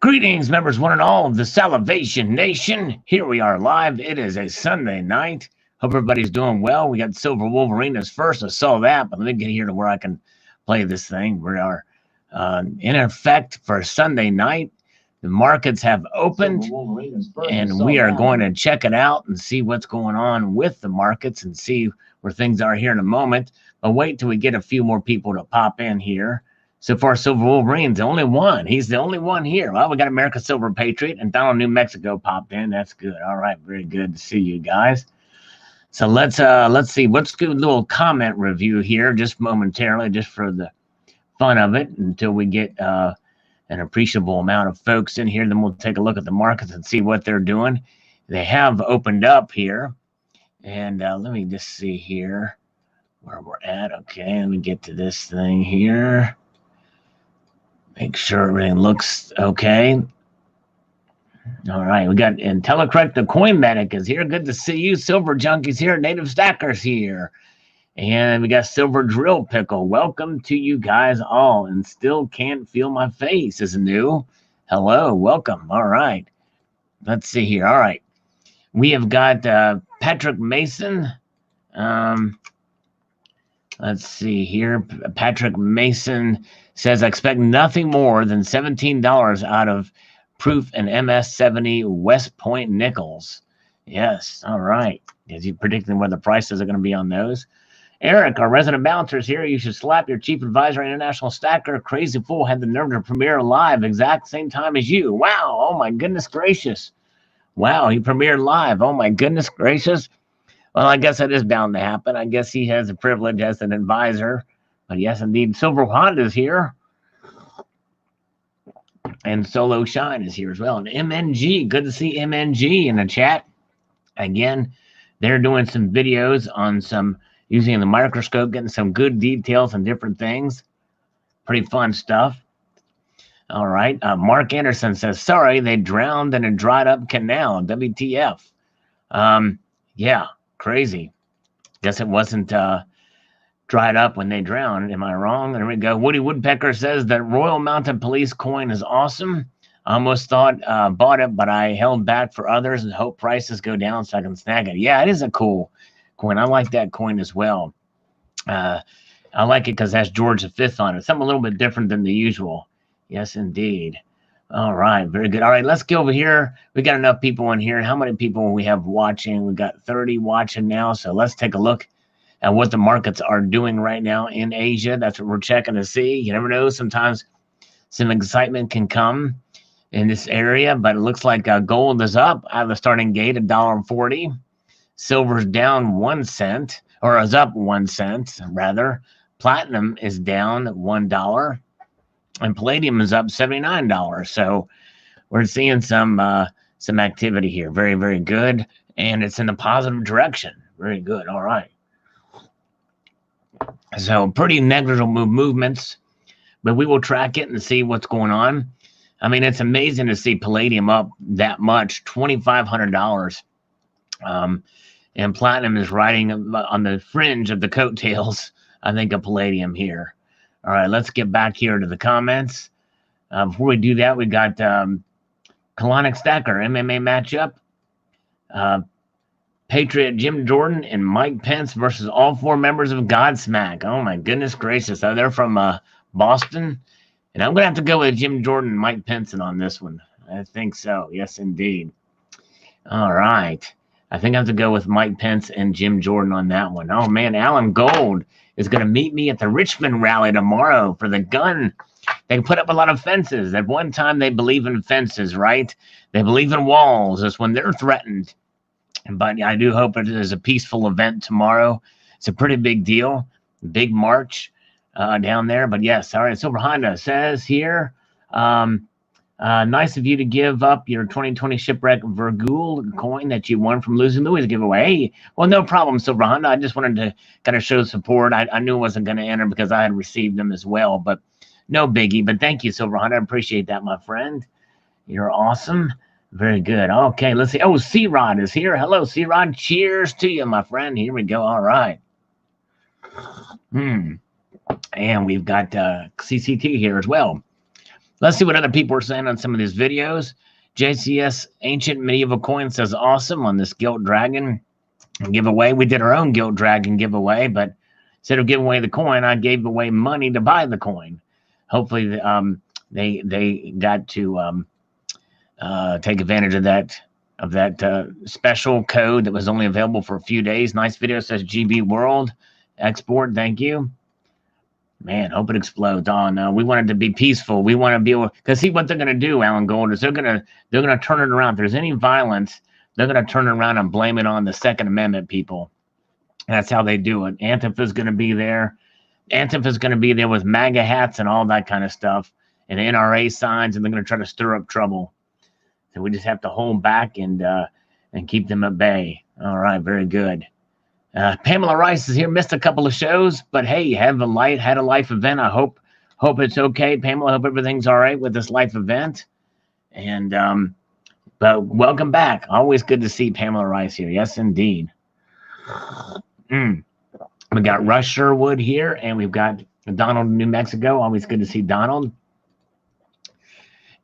Greetings, members, one and all of the Salivation Nation. Here we are live. It is a Sunday night. Hope everybody's doing well. We got Silver Wolverines first. I saw that, but let me get here to where I can play this thing. We are in effect for Sunday night. The markets have opened, and we are going to check it out and see what's going on with the markets and see where things are here in a moment. But wait till we get a few more people to pop in here. So far, Silver Wolverine's the only one. He's the only one here. Well, we got America Silver Patriot and Donald New Mexico popped in. That's good. All right, very good to see you guys. So let's see. Let's do a little comment review here, just momentarily, just for the fun of it, until we get an appreciable amount of folks in here. Then we'll take a look at the markets and see what they're doing. They have opened up here, and let me just see here where we're at. Okay, let me get to this thing here. Make sure everything looks okay. All right, we got IntelliCorrect, the Coin Medic is here. Good to see you. Silver Junkies here. Native Stackers here. And we got Silver Drill Pickle. Welcome to you guys all. And Still Can't Feel My Face is new. Hello, welcome. All right. Let's see here. All right. We have got Patrick Mason. Let's see here. Patrick Mason says, I expect nothing more than $17 out of Proof and MS70 West Point nickels. Yes, all right. Is he predicting what the prices are going to be on those? Eric, our resident balancer, is here. You should slap your chief advisor, international stacker. Crazy Fool had the nerve to premiere live exact same time as you. Wow. Oh, my goodness gracious. Wow, he premiered live. Oh, my goodness gracious. Well, I guess that is bound to happen. I guess he has the privilege as an advisor. But yes, indeed, Silver Honda's here. And Solo Shine is here as well. And MNG, good to see MNG in the chat. Again, they're doing some videos on some using the microscope, getting some good details on different things. Pretty fun stuff. All right. Mark Anderson says, sorry, they drowned in a dried up canal. WTF. Yeah, crazy. Guess it wasn't dried up when they drowned. Am I wrong? There we go. Woody Woodpecker says that Royal Mounted Police coin is awesome. I almost thought bought it, but I held back for others and hope prices go down so I can snag it. Yeah, it is a cool coin. I like that coin as well. I like it because it has George V on it. Something a little bit different than the usual. Yes, indeed. All right, very good. All right, let's go over here. We got enough people in here. How many people we have watching? We got 30 watching now. So let's take a look at what the markets are doing right now in Asia. That's what we're checking to see. You never know. Sometimes some excitement can come in this area, but it looks like gold is up out of the starting gate, $1.40. Silver's down 1 cent, or is up 1 cent, rather. Platinum is down $1, and palladium is up $79. So we're seeing some activity here. Very, very good, and it's in a positive direction. Very good. All right. So pretty negligible movements, but we will track it and see what's going on. I mean, it's amazing to see palladium up that much, $2,500. And platinum is riding on the fringe of the coattails, I think, of palladium here. All right, let's get back here to the comments. Before we do that, we got Colonic Stacker, MMA matchup. Patriot Jim Jordan and Mike Pence versus all 4 members of Godsmack. Oh, my goodness gracious. They're from Boston. And I'm going to have to go with Jim Jordan and Mike Pence on this one. I think so. Yes, indeed. All right. I think I have to go with Mike Pence and Jim Jordan on that one. Oh, man. Alan Gold is going to meet me at the Richmond rally tomorrow for the gun. They put up a lot of fences. At one time, they believe in fences, right? They believe in walls. That's when they're threatened. But I do hope it is a peaceful event tomorrow. It's a pretty big deal. Big march down there. But yes, all right. Silver Honda says here, nice of you to give up your 2020 Shipwreck Virgul coin that you won from Losing Louis giveaway. Hey, well, no problem, Silver Honda. I just wanted to kind of show support. I knew I wasn't going to enter because I had received them as well. But no biggie. But thank you, Silver Honda. I appreciate that, my friend. You're awesome. Very good. Okay, let's see. Oh, C-Rod is here. Hello, C-Rod. Cheers to you, my friend. Here we go. All right. And we've got CCT here as well. Let's see what other people are saying on some of these videos. JCS Ancient Medieval Coin says awesome on this Gilt Dragon giveaway. We did our own Gilt Dragon giveaway, but instead of giving away the coin, I gave away money to buy the coin. Hopefully, they got to take advantage of that special code that was only available for a few days. Nice video, says GB World Export. Thank you. Man, hope it explodes. Oh no, we want it to be peaceful. We want to be able, because see what they're going to do, Alan Gold, is they're going to turn it around. If there's any violence, they're going to turn it around and blame it on the Second Amendment people. That's how they do it. Antifa's going to be there. Antifa's going to be there with MAGA hats and all that kind of stuff, and NRA signs, and they're going to try to stir up trouble. So we just have to hold back and keep them at bay. All right, very good. Pamela Rice is here. Missed a couple of shows, but hey, had a life event. I hope it's okay, Pamela. Hope everything's all right with this life event. And but welcome back. Always good to see Pamela Rice here. Yes, indeed. We got Rush Sherwood here, and we've got Donald in New Mexico. Always good to see Donald.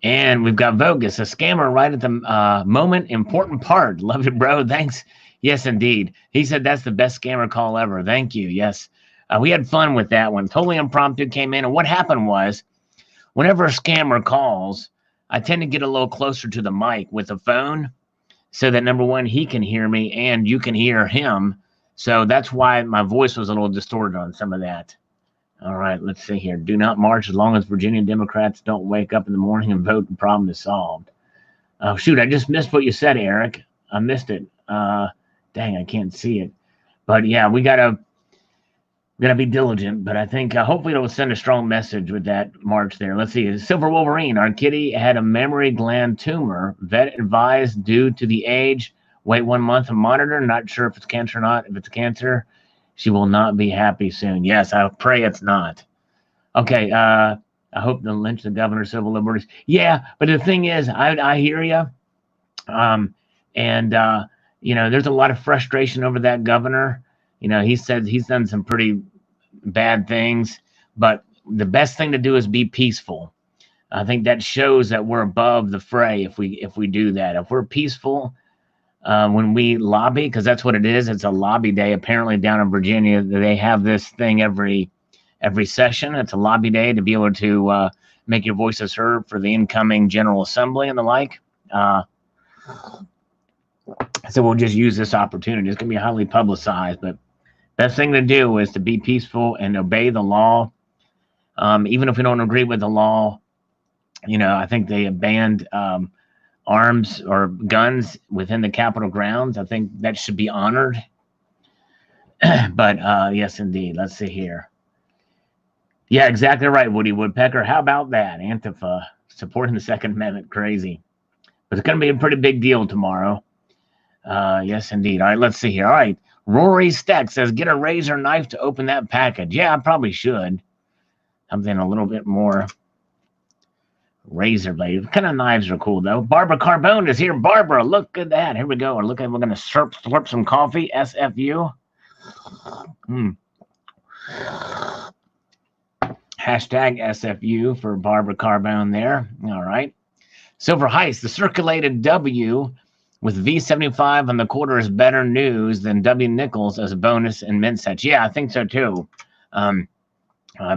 And we've got Vogus, a scammer right at the moment. Important part. Love it, bro. Thanks. Yes, indeed. He said that's the best scammer call ever. Thank you. Yes. We had fun with that one. Totally impromptu, came in. And what happened was, whenever a scammer calls, I tend to get a little closer to the mic with the phone so that, number one, he can hear me and you can hear him. So that's why my voice was a little distorted on some of that. All right, let's see here. Do not march as long as Virginia Democrats don't wake up in the morning and vote. The problem is solved. Oh, shoot, I just missed what you said, Eric. I missed it. Dang, I can't see it. But yeah, we gotta be diligent. But I think hopefully it'll send a strong message with that march there. Let's see. Silver Wolverine. Our kitty had a mammary gland tumor. Vet advised due to the age. Wait 1 month and monitor. Not sure if it's cancer or not. If it's cancer, she will not be happy soon. Yes, I pray it's not. Okay. I hope they'll lynch the governor of civil liberties. Yeah, but the thing is, I hear you. You know, there's a lot of frustration over that governor. You know, he said he's done some pretty bad things, but the best thing to do is be peaceful. I think that shows that we're above the fray if we do that. If we're peaceful when we lobby, because that's what it is. It's a lobby day. Apparently down in Virginia, they have this thing every session. It's a lobby day to be able to make your voices heard for the incoming General Assembly and the like. So we'll just use this opportunity. It's going to be highly publicized, but best thing to do is to be peaceful and obey the law. Even if we don't agree with the law, you know, I think they have banned arms or guns within the Capitol grounds. I think that should be honored. But yes, indeed. Let's see here. Yeah, exactly right, Woody Woodpecker. How about that? Antifa supporting the Second Amendment. Crazy. But it's going to be a pretty big deal tomorrow. Yes, indeed. All right, let's see here. All right. Rory Steck says, get a razor knife to open that package. Yeah, I probably should. Something a little bit more razor blade. What kind of knives are cool, though? Barbara Carbone is here. Barbara, look at that. Here we go. We're going to slurp some coffee. SFU. Hashtag SFU for Barbara Carbone there. All right. Silver Heist, the circulated W with V75 on the quarter is better news than W Nickels as a bonus in mint sets. Yeah, I think so too.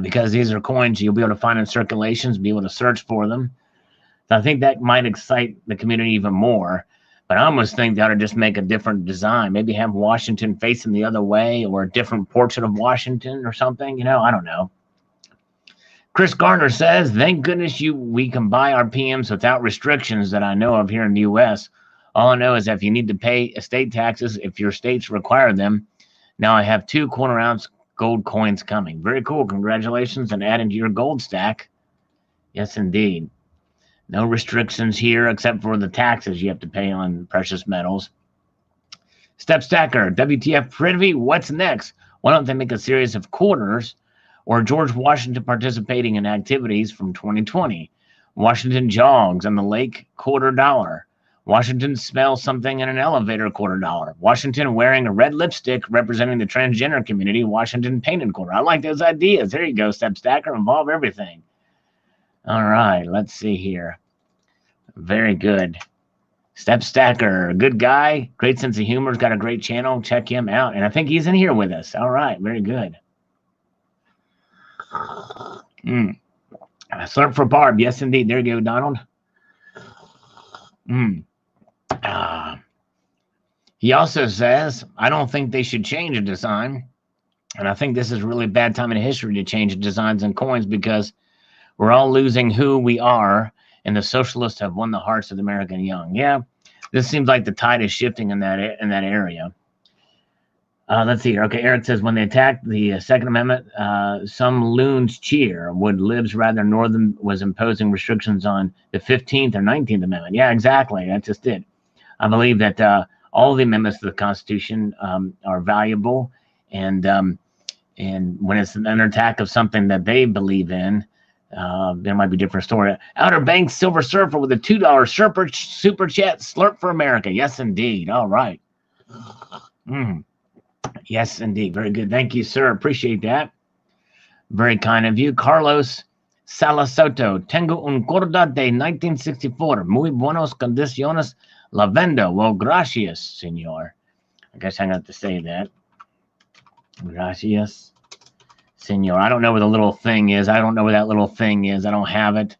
Because these are coins you'll be able to find in circulations, be able to search for them. So I think that might excite the community even more. But I almost think they ought to just make a different design. Maybe have Washington facing the other way, or a different portrait of Washington or something. You know, I don't know. Chris Garner says, thank goodness we can buy our PMs without restrictions that I know of here in the U.S. All I know is that if you need to pay estate taxes, if your states require them. Now I have 2 quarter-ounce gold coins coming. Very cool. Congratulations on adding to your gold stack. Yes, indeed. No restrictions here except for the taxes you have to pay on precious metals. Step Stacker, WTF Privy, what's next? Why don't they make a series of quarters or George Washington participating in activities from 2020? Washington jogs on the lake, $quarter. Washington smells something in an elevator, $quarter. Washington wearing a red lipstick representing the transgender community, Washington painted quarter. I like those ideas. There you go, Step Stacker. Involve everything. All right, let's see here. Very good. Step Stacker, good guy, great sense of humor, got a great channel. Check him out. And I think he's in here with us. All right, very good. Slurp for Barb. Yes, indeed. There you go, Donald. He also says, I don't think they should change a design. And I think this is really bad time in history to change designs and coins because we're all losing who we are, and the socialists have won the hearts of the American young. Yeah, this seems like the tide is shifting in that area. Let's see here. Okay, Eric says, when they attacked the Second Amendment, some loons cheer. Would libs rather Northern was imposing restrictions on the 15th or 19th Amendment? Yeah, exactly. That's just it. I believe that all the amendments to the Constitution are valuable, and when it's an attack of something that they believe in, there might be a different story. Outer Banks Silver Surfer with a $2 super chat. Slurp for America. Yes, indeed. All right. Yes, indeed. Very good. Thank you, sir. Appreciate that. Very kind of you. Carlos Salasoto. Tengo un corda de 1964. Muy buenos condiciones. La vendo. Well, gracias, senor. I guess I'm going to have to say that. Gracias, senor. I don't know where the little thing is. I don't know where that little thing is. I don't have it.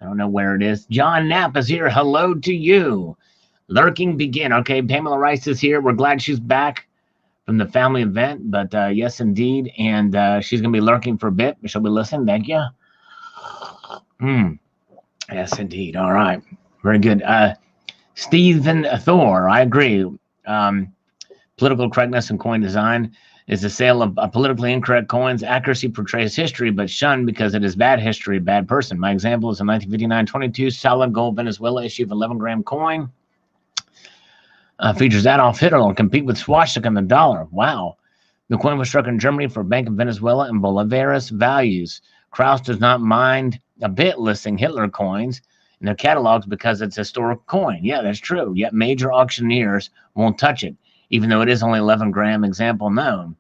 I don't know where it is. John Knapp is here. Hello to you. Lurking begin. Okay, Pamela Rice is here. We're glad she's back from the family event, but yes, indeed. And she's going to be lurking for a bit. She'll be listening. Thank you. Yes, indeed. All right. Very good. Stephen Thor, I agree. Political correctness in coin design is the sale of politically incorrect coins. Accuracy portrays history, but shunned because it is bad history, bad person. My example is a 1959-22 solid gold Venezuela issue of 11-gram coin. Features Adolf Hitler and compete with swastika and the dollar. Wow. The coin was struck in Germany for Bank of Venezuela and Bolivaris values. Kraus does not mind a bit listing Hitler coins in their catalogs because it's a historic coin. Yeah, that's true. Yet major auctioneers won't touch it, even though it is only 11-gram example known.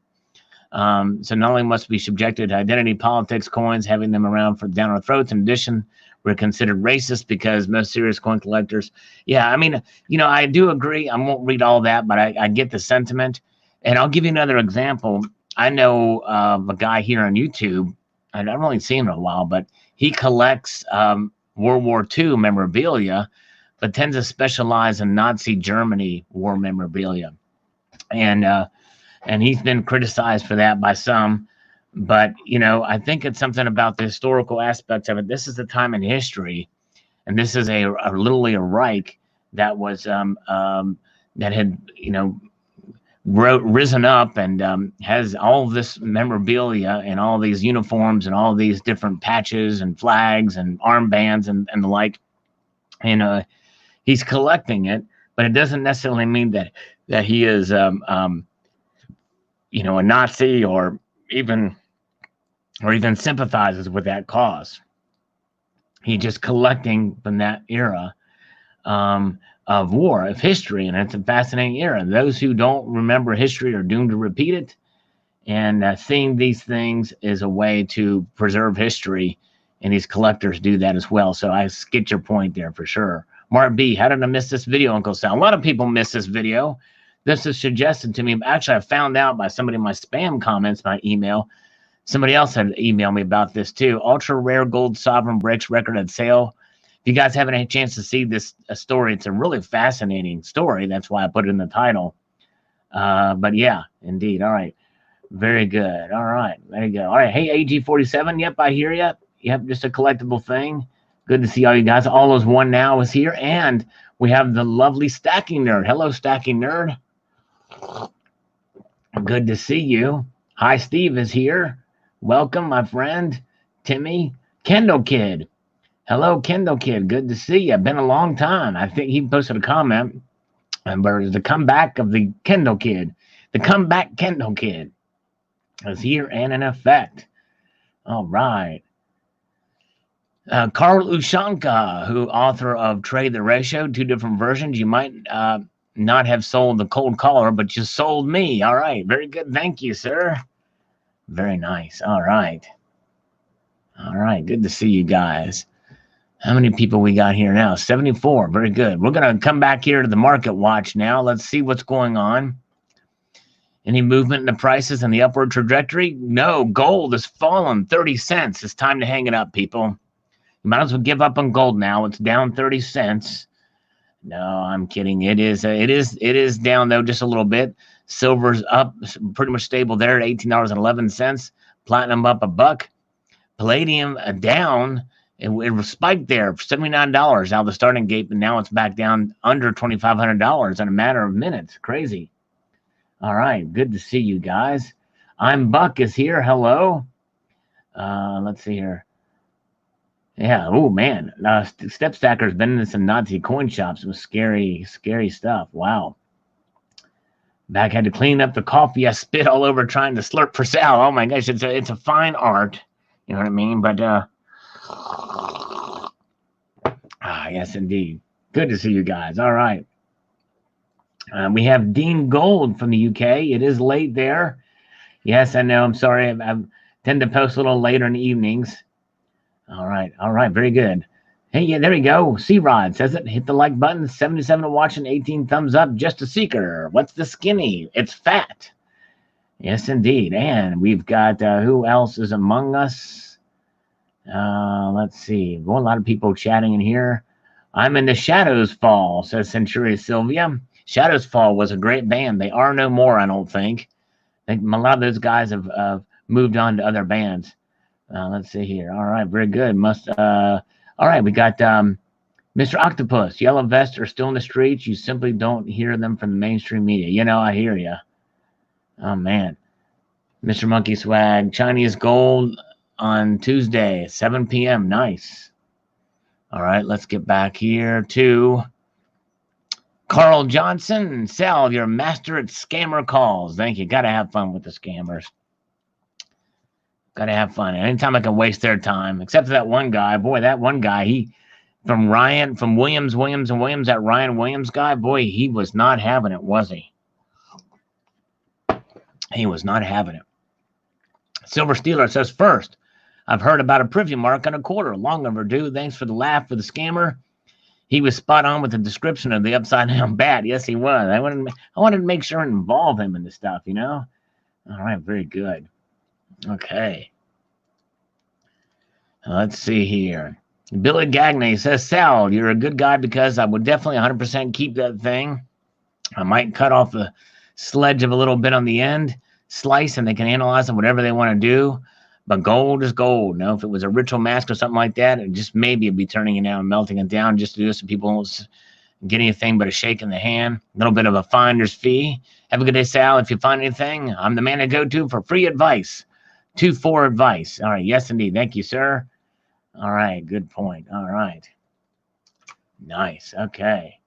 So not only must be subjected to identity politics, coins, having them around for down our throats. In addition, we're considered racist because most serious coin collectors. Yeah, I mean, I do agree. I won't read all that, but I get the sentiment. And I'll give you another example. I know a guy here on YouTube. I haven't really seen him in a while, but he collects World War II memorabilia, but tends to specialize in Nazi Germany war memorabilia. And he's been criticized for that by some. But, I think it's something about the historical aspects of it. This is a time in history, and this is literally a Reich that was that had, risen up and has all this memorabilia and all these uniforms and all these different patches and flags and armbands and the like. And he's collecting it, but it doesn't necessarily mean that he is a Nazi or even sympathizes with that cause. He's just collecting from that era of war, of history, and it's a fascinating era. Those who don't remember history are doomed to repeat it, and seeing these things is a way to preserve history, and these collectors do that as well. So I get your point there for sure. Mark B, how did I miss this video, Uncle Sal? A lot of people miss this video. This is suggested to me. Actually, I found out by somebody in my spam comments, my email. Somebody else had emailed me about this too. Ultra rare gold sovereign breaks record at sale. If you guys haven't had a chance to see this story, it's a really fascinating story. That's why I put it in the title. But yeah, indeed. All right. Very good. All right. There you go. All right. Hey, AG47. Yep, I hear you. Yep, just a collectible thing. Good to see all you guys. All is one now is here. And we have the lovely Stacking Nerd. Hello, Stacking Nerd. Good to see you. Hi, Steve is here. Welcome, my friend. Timmy. Kendall Kid. Hello, Kendall Kid. Good to see you. Been a long time. I think he posted a comment. But the comeback of the Kendall Kid. The comeback Kendall Kid is here and in effect. All right. Carl Ushanka, who author of Trade the Ratio, 2 different versions. You might not have sold the cold caller, but you sold me. All right. Very good. Thank you, sir. Very nice. All right. All right, good to see you guys. How many people we got here now? 74. Very good. We're going to come back here to the market watch now. Let's see what's going on. Any movement in the prices and the upward trajectory? No, gold has fallen 30 cents. It's time to hang it up, people. You might as well give up on gold now. It's down 30 cents. No, I'm kidding. It is down though just a little bit. Silver's up, pretty much stable there at $18.11. Platinum up $1. Palladium down. It spiked there for $79 out of the starting gate, and now it's back down under $2,500 in a matter of minutes. Crazy. All right, good to see you guys. I'm Buck is here. Hello. Let's see here. Yeah. Oh man, Step Stacker's been in some Nazi coin shops. It was scary stuff. Wow. Back had to clean up the coffee I spit all over trying to slurp for Sal. Oh my gosh, it's a fine art. You know what I mean? But yes, indeed. Good to see you guys. All right. We have Dean Gold from the UK. It is late there. Yes, I know. I'm sorry. I tend to post a little later in the evenings. All right. Very good. Hey, yeah, there we go. C-Rod says it. Hit the like button. 77 watching, 18 thumbs up. Just a seeker. What's the skinny? It's fat. Yes, indeed. And we've got who else is among us? Let's see. Well, a lot of people chatting in here. I'm in the Shadows Fall, says Centuria Sylvia. Shadows Fall was a great band. They are no more, I don't think. I think a lot of those guys have moved on to other bands. Let's see here. All right, very good. All right, we got Mr. Octopus. Yellow vests are still in the streets. You simply don't hear them from the mainstream media. You know, I hear you. Oh, man. Mr. Monkey Swag. Chinese gold on Tuesday, 7 p.m. Nice. All right, let's get back here to Carl Johnson. Sal, you're a master at scammer calls. Thank you. Got to have fun with the scammers. Got to have fun. Anytime I can waste their time, except for that one guy. Boy, that one guy, from Williams, that Ryan Williams guy, boy, he was not having it, was he? He was not having it. Silver Steeler says, first, I've heard about a preview mark on a quarter. Long overdue. Thanks for the laugh for the scammer. He was spot on with the description of the upside down bat. Yes, he was. I wanted to make sure and involve him in the stuff, you know? All right, very good. Okay. Let's see here. Billy Gagne says, Sal, you're a good guy because I would definitely 100% keep that thing. I might cut off the sledge of a little bit on the end, slice, and they can analyze it, whatever they want to do. But gold is gold. Now, if it was a ritual mask or something like that, it just maybe it'd be turning it down, melting it down just to do it so people won't get anything but a shake in the hand. A little bit of a finder's fee. Have a good day, Sal. If you find anything, I'm the man to go to for free advice. 2-4 advice. All right. Yes, indeed. Thank you, sir. All right. Good point. All right. Nice. Okay.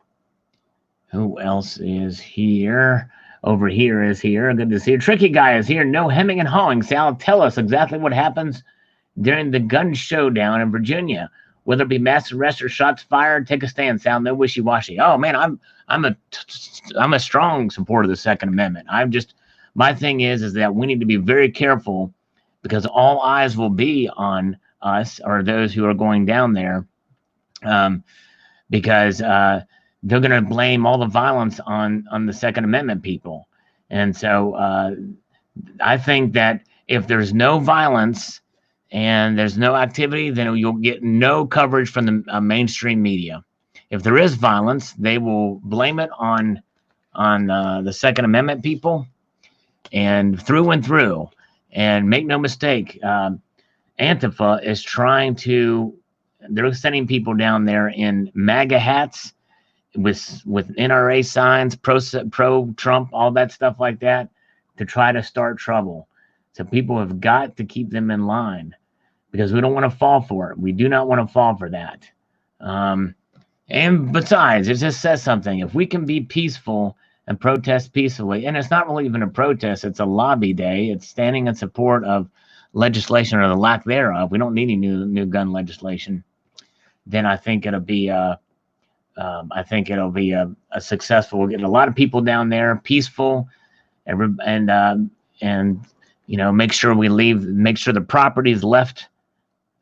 Who else is here? Over here is here. Good to see you. Tricky Guy is here. No hemming and hawing. Sal, tell us exactly what happens during the gun showdown in Virginia. Whether it be mass arrest or shots fired, take a stand, Sal. No wishy-washy. Oh man, I'm a strong supporter of the Second Amendment. My thing is that we need to be very careful because all eyes will be on us or those who are going down there, because they're going to blame all the violence on the Second Amendment people. And so I think that if there's no violence and there's no activity, then you'll get no coverage from the mainstream media. If there is violence, they will blame it on the Second Amendment people and through. And make no mistake, Antifa is they're sending people down there in MAGA hats with NRA signs, pro-Trump, all that stuff like that, to try to start trouble. So people have got to keep them in line because we don't want to fall for it. We do not want to fall for that. And besides, it just says something. If we can be peaceful and protest peacefully, and it's not really even a protest, it's a lobby day. It's standing in support of legislation or the lack thereof. We don't need any new gun legislation. Then I think it'll be a successful. We'll get a lot of people down there, peaceful, and make sure the property is left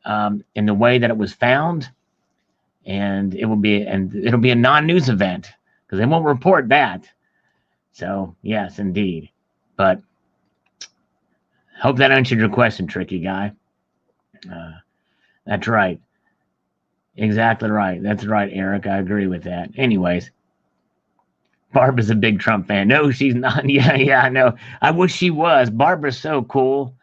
in the way that it was found, and it'll be a non-news event because they won't report that. So yes, indeed. But hope that answered your question, tricky guy. That's right. Exactly right. That's right, Eric. I agree with that. Anyways, Barbara's a big Trump fan. No, she's not. Yeah, I know. I wish she was. Barbara's so cool.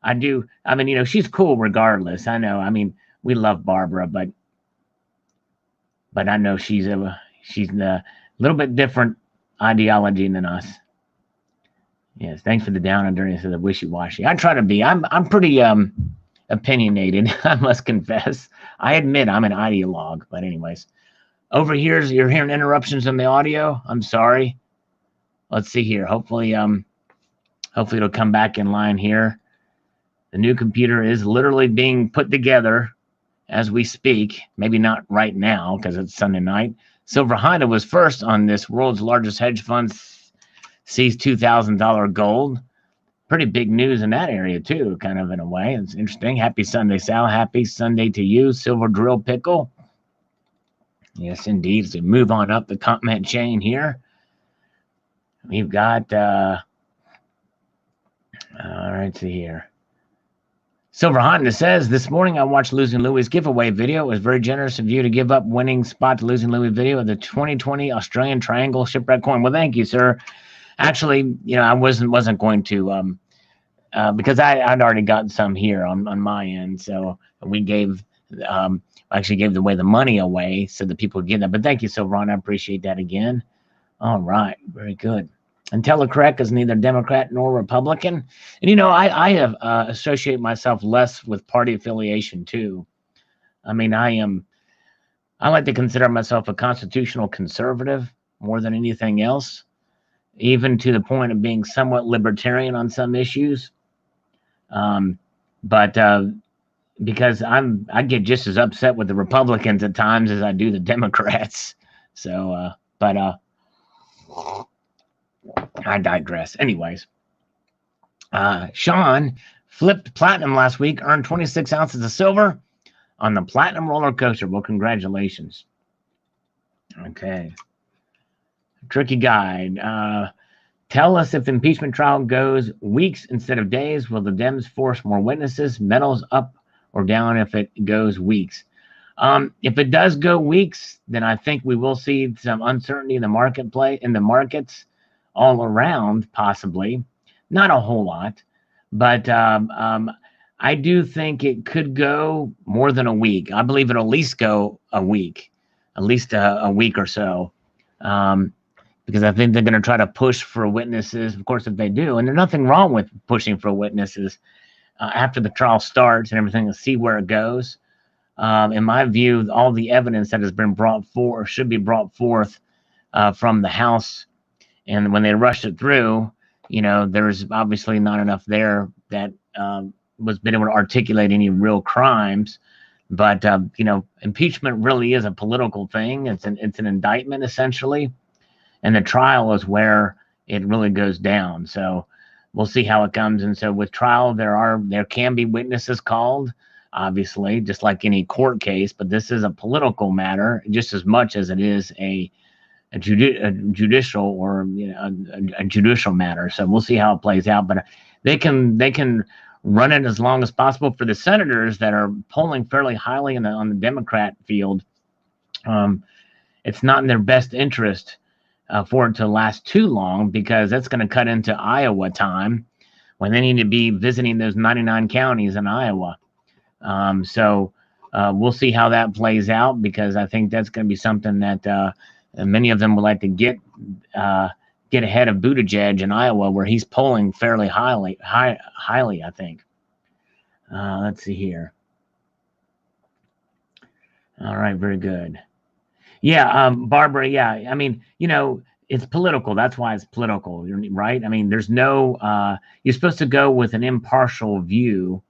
I do. I mean, she's cool regardless. I know. I mean, we love Barbara, but I know she's a little bit different ideology than us. Yes, thanks for the down and dirty instead of wishy-washy. I try to be. I'm pretty opinionated, I must confess. I admit I'm an ideologue, but anyways. Over here, you're hearing interruptions in the audio. I'm sorry. Let's see here. Hopefully it'll come back in line here. The new computer is literally being put together as we speak. Maybe not right now because it's Sunday night. Silver Honda was first on this world's largest hedge fund sees $2,000 gold. Pretty big news in that area too, kind of in a way. It's interesting. Happy Sunday, Sal. Happy Sunday to you, Silver Drill Pickle. Yes, indeed. So move on up the comment chain here. We've got, all right, see here. Silver Honda says, this morning I watched Losing Louis' giveaway video. It was very generous of you to give up winning spot to Losing Louis video of the 2020 Australian Triangle Shipwreck coin. Well, thank you, sir. Actually, I wasn't going to, because I'd already gotten some here on my end. So we gave, actually gave away the money away so that people would get that. But thank you, Silveron. I appreciate that again. All right. Very good. And Telecorrect is neither Democrat nor Republican. And, I have associate myself less with party affiliation, too. I mean, I like to consider myself a constitutional conservative more than anything else, even to the point of being somewhat libertarian on some issues. Because I get just as upset with the Republicans at times as I do the Democrats. So, I digress. Anyways, Sean flipped platinum last week, earned 26 ounces of silver on the platinum roller coaster. Well, congratulations. Okay. Tricky guide. Tell us if the impeachment trial goes weeks instead of days. Will the Dems force more witnesses? Metals up or down if it goes weeks? If it does go weeks, then I think we will see some uncertainty in the markets all around, possibly. Not a whole lot, but I do think it could go more than a week. I believe it'll at least go a week, at least a week or so, because I think they're going to try to push for witnesses. Of course, if they do, and there's nothing wrong with pushing for witnesses after the trial starts and everything, to see where it goes. In my view, all the evidence that has been brought forth should be brought forth from the House. And when they rushed it through, there's obviously not enough there that was been able to articulate any real crimes. But, impeachment really is a political thing. It's an indictment, essentially. And the trial is where it really goes down. So we'll see how it comes. And so with trial, there can be witnesses called, obviously, just like any court case. But this is a political matter just as much as it is a judicial or a judicial matter. So we'll see how it plays out. But they can run it as long as possible. For the senators that are polling fairly highly on the Democrat field, it's not in their best interest for it to last too long, because that's going to cut into Iowa time when they need to be visiting those 99 counties in Iowa. So we'll see how that plays out, because I think that's going to be something that many of them would like to get ahead of Buttigieg in Iowa, where he's polling fairly highly, I think. Let's see here. All right, very good. Yeah, Barbara, yeah. I mean, it's political. That's why it's political, right? I mean, there's no, you're supposed to go with an impartial view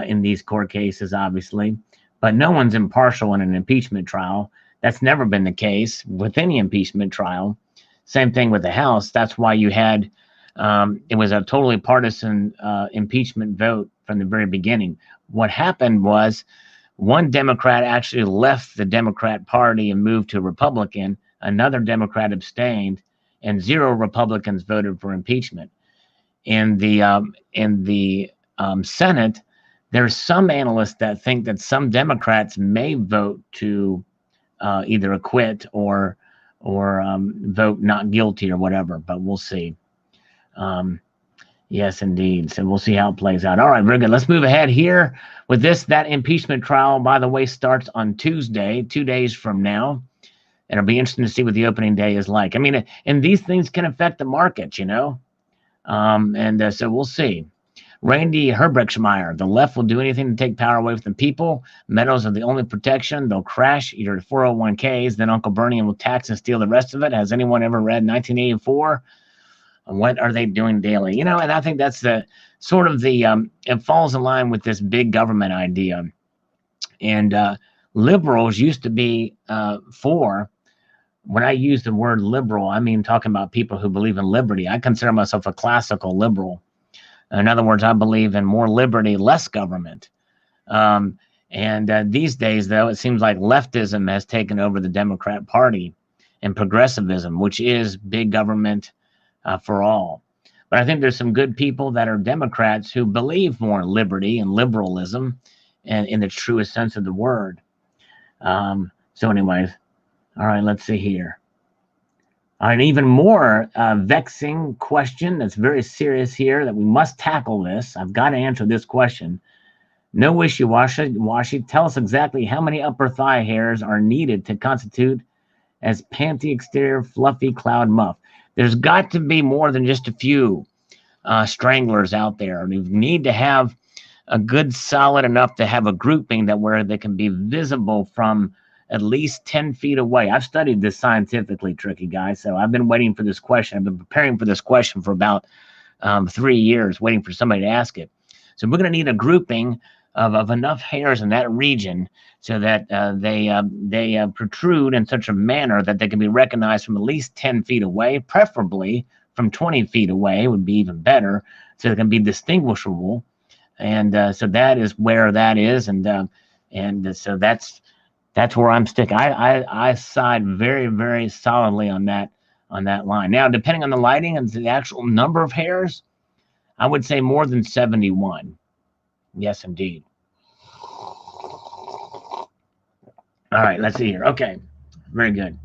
in these court cases, obviously, but no one's impartial in an impeachment trial. That's never been the case with any impeachment trial. Same thing with the House. That's why you had, it was a totally partisan impeachment vote from the very beginning. What happened was one Democrat actually left the Democrat Party and moved to Republican. Another Democrat abstained, and 0 Republicans voted for impeachment. In the Senate, there's some analysts that think that some Democrats may vote to either acquit or vote not guilty or whatever, but we'll see. Yes, indeed. So we'll see how it plays out. All right, very good. Let's move ahead here with this. That impeachment trial, by the way, starts on Tuesday, 2 days from now. And it'll be interesting to see what the opening day is like. I mean, and these things can affect the markets, you know. So we'll see. Randy Herbrechtmeyer, the left will do anything to take power away from the people. Metals are the only protection. They'll crash your 401ks. Then Uncle Bernie will tax and steal the rest of it. Has anyone ever read 1984? What are they doing daily? You know, and I think that's the sort of the, it falls in line with this big government idea. And liberals used to be for, when I use the word liberal, I mean talking about people who believe in liberty. I consider myself a classical liberal. In other words, I believe in more liberty, less government. These days, though, it seems like leftism has taken over the Democrat Party and progressivism, which is big government for all. But I think there's some good people that are Democrats who believe more in liberty and liberalism and in the truest sense of the word. So anyways, all right, let's see here. An even more vexing question that's very serious here that we must tackle this. I've got to answer this question. No wishy-washy. Tell us exactly how many upper thigh hairs are needed to constitute as panty exterior fluffy cloud muff. There's got to be more than just a few stranglers out there. You need to have a good solid enough to have a grouping that where they can be visible from at least 10 feet away. I've studied this scientifically, tricky guys. So I've been waiting for this question. I've been preparing for this question for about 3 years, waiting for somebody to ask it. So we're going to need a grouping of enough hairs in that region so that they protrude in such a manner that they can be recognized from at least 10 feet away, preferably from 20 feet away would be even better, so they can be distinguishable. And so that is where that is, and so that's where I'm sticking. I side very, very solidly on that line. Now, depending on the lighting and the actual number of hairs, I would say more than 71. Yes, indeed. All right, let's see here. Okay, very good.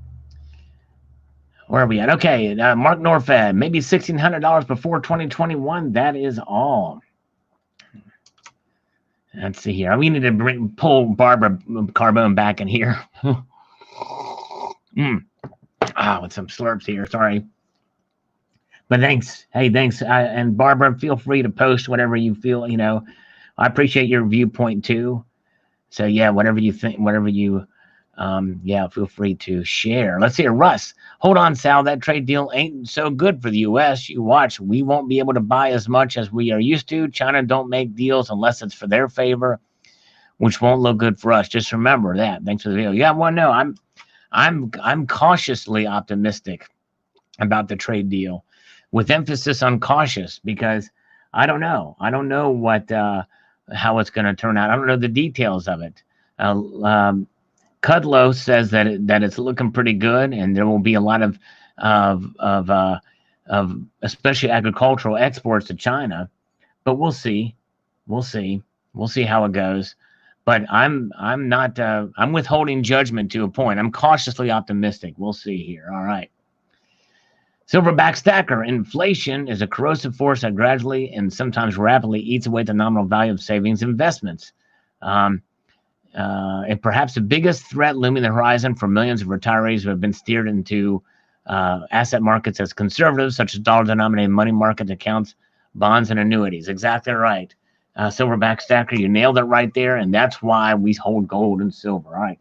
Where are we at? Okay, Mark Norfed, maybe $1,600 before 2021. That is all. Let's see here. We need to pull Barbara Carbone back in here. With some slurps here. Sorry. But thanks. Hey, thanks. And Barbara, feel free to post whatever you feel. You know, I appreciate your viewpoint too. So yeah, whatever you think, whatever you, feel free to share. Let's see here. Russ, hold on, Sal. That trade deal ain't so good for the U.S. You watch. We won't be able to buy as much as we are used to. China don't make deals unless it's for their favor, which won't look good for us. Just remember that. Thanks for the video. Yeah, well, no, I'm cautiously optimistic about the trade deal, with emphasis on cautious, because I don't know. I don't know what how it's going to turn out. I don't know the details of it. Kudlow says that it's looking pretty good, and there will be a lot of especially agricultural exports to China. But we'll see. We'll see how it goes. But I'm not. I'm withholding judgment to a point. I'm cautiously optimistic. We'll see here. All right. Silverback stacker. Inflation is a corrosive force that gradually and sometimes rapidly eats away at the nominal value of savings investments. And perhaps the biggest threat looming the horizon for millions of retirees who have been steered into asset markets as conservatives, such as dollar-denominated money market accounts, bonds, and annuities. Exactly right. Silverback stacker, you nailed it right there, and that's why we hold gold and silver. All right.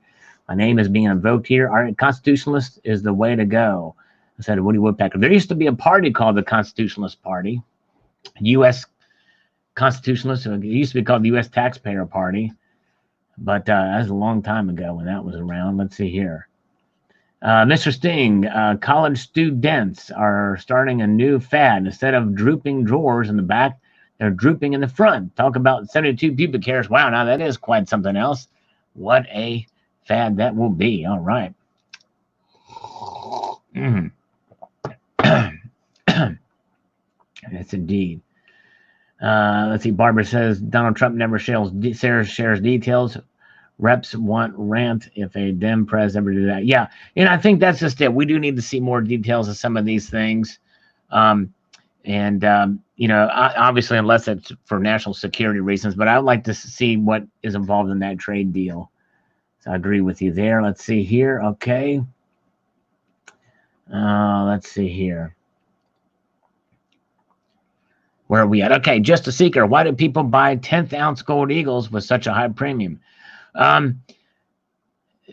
My name is being invoked here. All right, Constitutionalist is the way to go. I said Woody Woodpecker. There used to be a party called the Constitutionalist Party, U.S. Constitutionalist. It used to be called the U.S. Taxpayer Party, but that was a long time ago when that was around. Let's see here. Mr. Sting, college students are starting a new fad. Instead of drooping drawers in the back, They're drooping in the front. Talk about 72 pubic hairs. Wow, now that is quite something else. What a fad that will be. All right. Yes, indeed. Let's see. Barbara says Donald Trump never shares details. Reps want rant if a Dem prez ever do that. Yeah, and I think that's just it. We do need to see more details of some of these things. Obviously, unless it's for national security reasons, but I would like to see what is involved in that trade deal. So I agree with you there. Let's see here. Okay. Let's see here. Where are we at? Okay, just a seeker. Why do people buy 10th ounce gold eagles with such a high premium?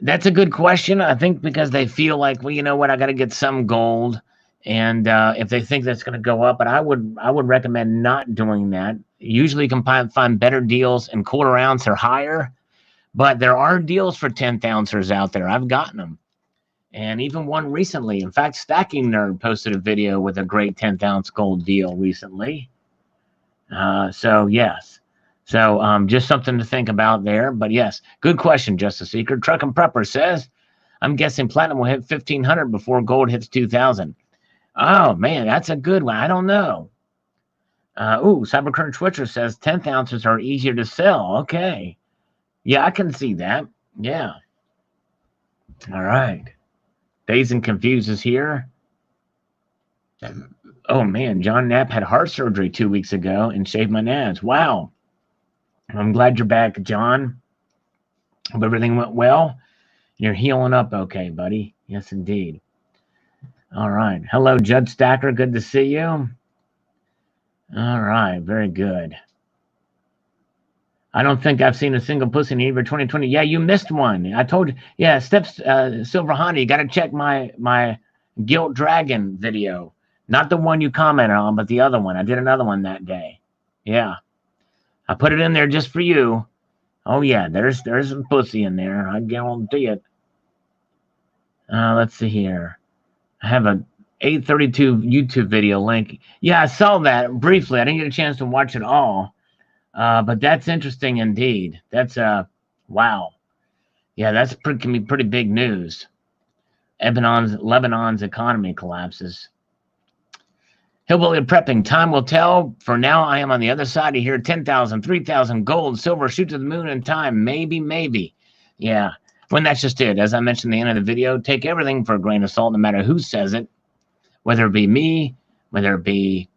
That's a good question. I think because they feel like, well, you know what, I got to get some gold, and if they think that's going to go up, but I would recommend not doing that. Usually, you can find better deals in quarter ounce or higher, but there are deals for 10th ouncers out there. I've gotten them, and even one recently. In fact, Stacking Nerd posted a video with a great 10th ounce gold deal recently. So yes. So just something to think about there. But yes, good question, Justice Seeker. Truck and Prepper says, I'm guessing platinum will hit 1,500 before gold hits 2,000. Oh, man, that's a good one. I don't know. Cybercurrent Twitcher says 10th ounces are easier to sell. Okay. Yeah, I can see that. Yeah. All right. Dazed and Confused is here. Oh, man, John Knapp had heart surgery 2 weeks ago and shaved my nads. Wow. I'm glad you're back, John. Hope everything went well. You're healing up okay, buddy. Yes, indeed. All right. Hello, Judd Stacker. Good to see you. All right. Very good. I don't think I've seen a single pussy in either 2020. Yeah, you missed one. I told you. Yeah, Steps Silver Honey, you got to check my Guilt Dragon video. Not the one you commented on, but the other one. I did another one that day. Yeah. I put it in there just for you. Oh, yeah, there's some pussy in there. I guarantee it. Let's see here. I have a 832 YouTube video link. Yeah, I saw that briefly. I didn't get a chance to watch it all. But that's interesting indeed. That's, wow. Yeah, that's can be pretty big news. Lebanon's economy collapses. Hillbilly prepping. Time will tell. For now, I am on the other side of here. 10,000, 3,000, gold, silver, shoot to the moon in time. Maybe. Yeah. When that's just it. As I mentioned at the end of the video, take everything for a grain of salt, no matter who says it. Whether it be me, whether it be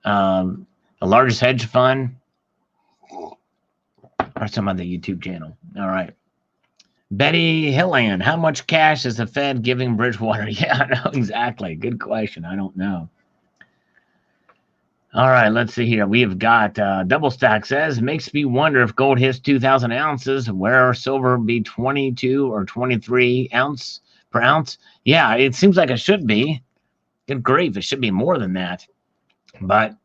the largest hedge fund, or some other YouTube channel. All right. Betty Hilland, how much cash is the Fed giving Bridgewater? Yeah, I know exactly. Good question. I don't know. All right, let's see here. We have got Double Stack says, makes me wonder if gold hits 2,000 ounces, where silver be 22 or 23 ounce per ounce. Yeah, it seems like it should be. Good grief, it should be more than that. But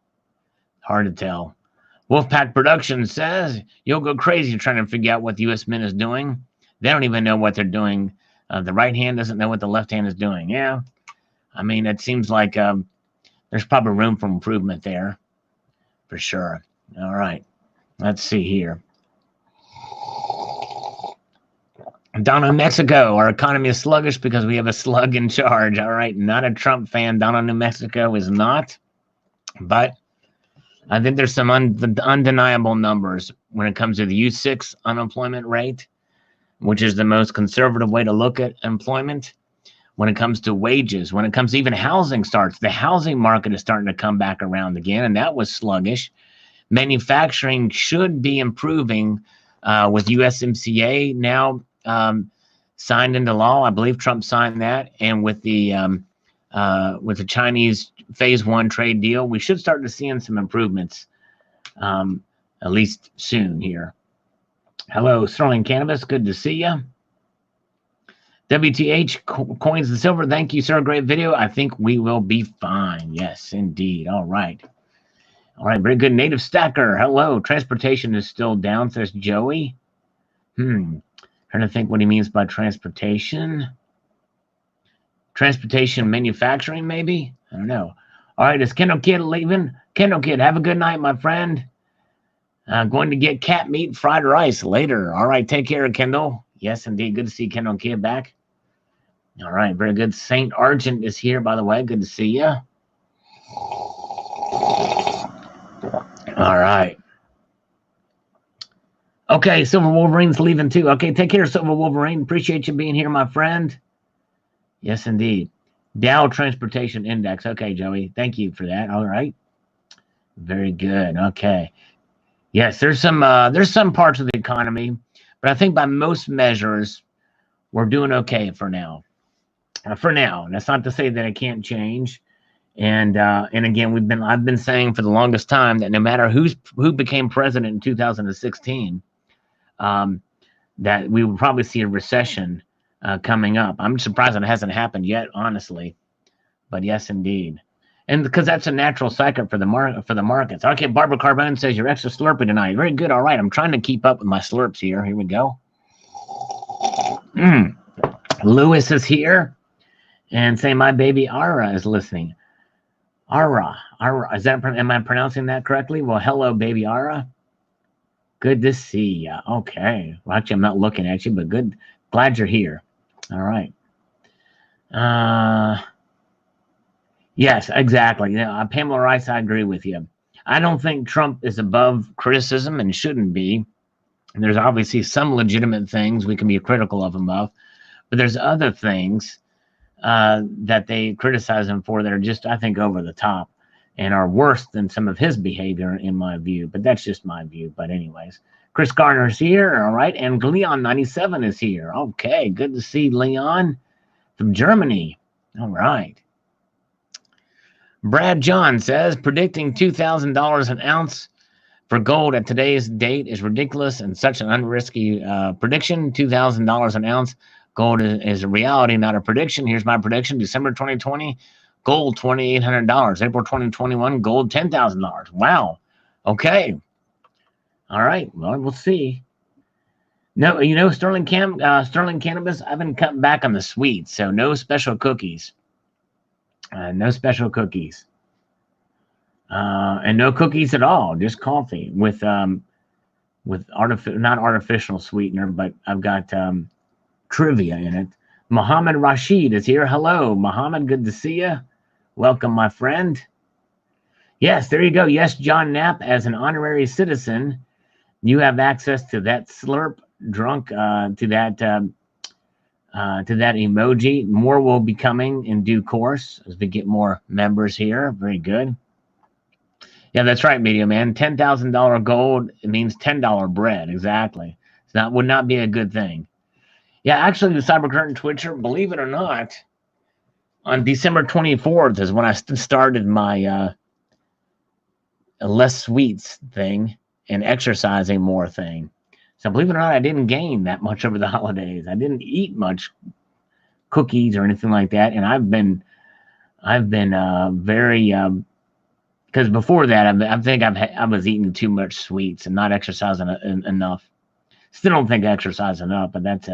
hard to tell. Wolfpack Productions says, you'll go crazy trying to figure out what the U.S. Mint is doing. They don't even know what they're doing. The right hand doesn't know what the left hand is doing. Yeah. I mean, it seems like there's probably room for improvement there. For sure. All right. Let's see here. Down in Mexico, our economy is sluggish because we have a slug in charge. All right. Not a Trump fan. Down in New Mexico is not. But I think there's some undeniable numbers when it comes to the U6 unemployment rate, which is the most conservative way to look at employment. When it comes to wages, when it comes to even housing starts, the housing market is starting to come back around again, and that was sluggish. Manufacturing should be improving with USMCA now signed into law. I believe Trump signed that, and with the Chinese phase 1 trade deal, we should start to see some improvements, at least soon here. Hello, Sterling Cannabis. Good to see you. WTH Coins and Silver. Thank you, sir. Great video. I think we will be fine. Yes, indeed. All right. All right. Very good. Native Stacker. Hello. Transportation is still down, says Joey. Trying to think what he means by transportation. Transportation manufacturing, maybe? I don't know. All right, is Kendall Kid leaving? Kendall Kid, have a good night, my friend. Going to get cat meat, fried rice later. All right, take care, Kendall. Yes, indeed. Good to see Kendall Kid back. All right, very good. Saint Argent is here, by the way. Good to see you. All right. Okay, Silver Wolverine's leaving too. Okay, take care, Silver Wolverine. Appreciate you being here, my friend. Yes, indeed. Dow Transportation Index. Okay, Joey. Thank you for that. All right. Very good. Okay. Yes, there's some parts of the economy, but I think by most measures, we're doing okay for now. For now, and that's not to say that it can't change. And again, I've been saying for the longest time that no matter who became president in 2016, that we will probably see a recession coming up. I'm surprised it hasn't happened yet, honestly. But yes, indeed. And because that's a natural cycle for the markets. Okay, Barbara Carbone says you're extra slurpy tonight. Very good. All right, I'm trying to keep up with my slurps here. Here we go. Lewis is here, and say my baby Ara is listening. Ara, is that? Am I pronouncing that correctly? Well, hello, baby Ara. Good to see you. Okay. Well, actually, I'm not looking at you, but good. Glad you're here. All right. Yes, exactly. Yeah, Pamela Rice, I agree with you. I don't think Trump is above criticism and shouldn't be. And there's obviously some legitimate things we can be critical of him of, but there's other things that they criticize him for that are just, I think, over the top and are worse than some of his behavior, in my view. But that's just my view. But anyways, Chris Garner's here, all right, and Leon97 is here. Okay, good to see Leon from Germany. All right. Brad John says, predicting $2,000 an ounce for gold at today's date is ridiculous and such an unrisky prediction. $2,000 an ounce. Gold is a reality, not a prediction. Here's my prediction. December 2020, gold $2,800. April 2021, gold $10,000. Wow. Okay. All right. Well, we'll see. No, you know, Sterling Cannabis, I've been cutting back on the sweets, so no special cookies. No special cookies. And no cookies at all, just coffee with not artificial sweetener, but I've got trivia in it. Mohammed Rashid is here. Hello, Mohammed. Good to see you. Welcome, my friend. Yes, there you go. Yes, John Knapp, as an honorary citizen, you have access to that slurp drunk, to that emoji. More will be coming in due course as we get more members here. Very good. Yeah, that's right, Media Man. $10,000 gold, it means $10 bread. Exactly. Would not be a good thing. Yeah, actually, the Cyber Curtain Twitcher, believe it or not, on December 24th is when I started my less sweets thing and exercising more thing. So believe it or not, I didn't gain that much over the holidays. I didn't eat much cookies or anything like that, and I've been very because before that I was eating too much sweets and not exercising enough. Still don't think I exercise enough, but that's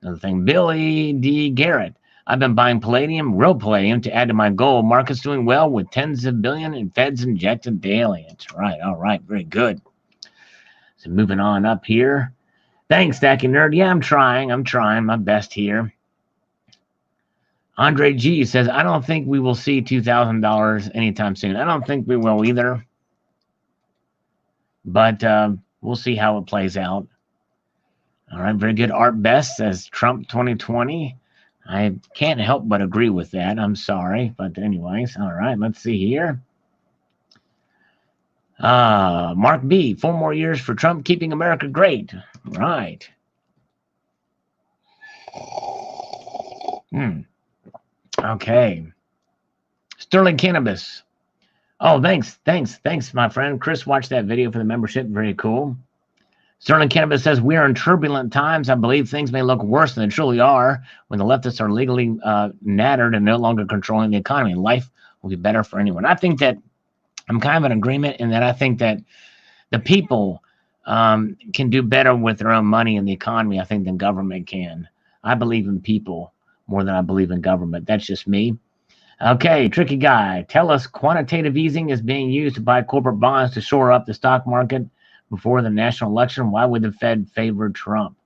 another thing. Billy D. Garrett. I've been buying palladium, real palladium, to add to my gold. Market's doing well with tens of billions in feds injected daily. That's right. All right. Very good. So moving on up here. Thanks, Stacking Nerd. Yeah, I'm trying my best here. Andre G says, I don't think we will see $2,000 anytime soon. I don't think we will either. But we'll see how it plays out. All right, very good. Art Best says Trump 2020. I can't help but agree with that. I'm sorry. But anyways, all right, let's see here. Mark B, 4 more years for Trump, keeping America great. Right. Okay. Sterling Cannabis. Oh, thanks, my friend. Chris watched that video for the membership. Very cool. Sterling Cannabis says, we are in turbulent times. I believe things may look worse than they truly are when the leftists are legally nattered and no longer controlling the economy. Life will be better for anyone. I think that I'm kind of in agreement in that I think that the people can do better with their own money in the economy, I think, than government can. I believe in people more than I believe in government. That's just me. Okay, tricky guy. Tell us quantitative easing is being used to buy corporate bonds to shore up the stock market before the national election. Why would the Fed favor Trump?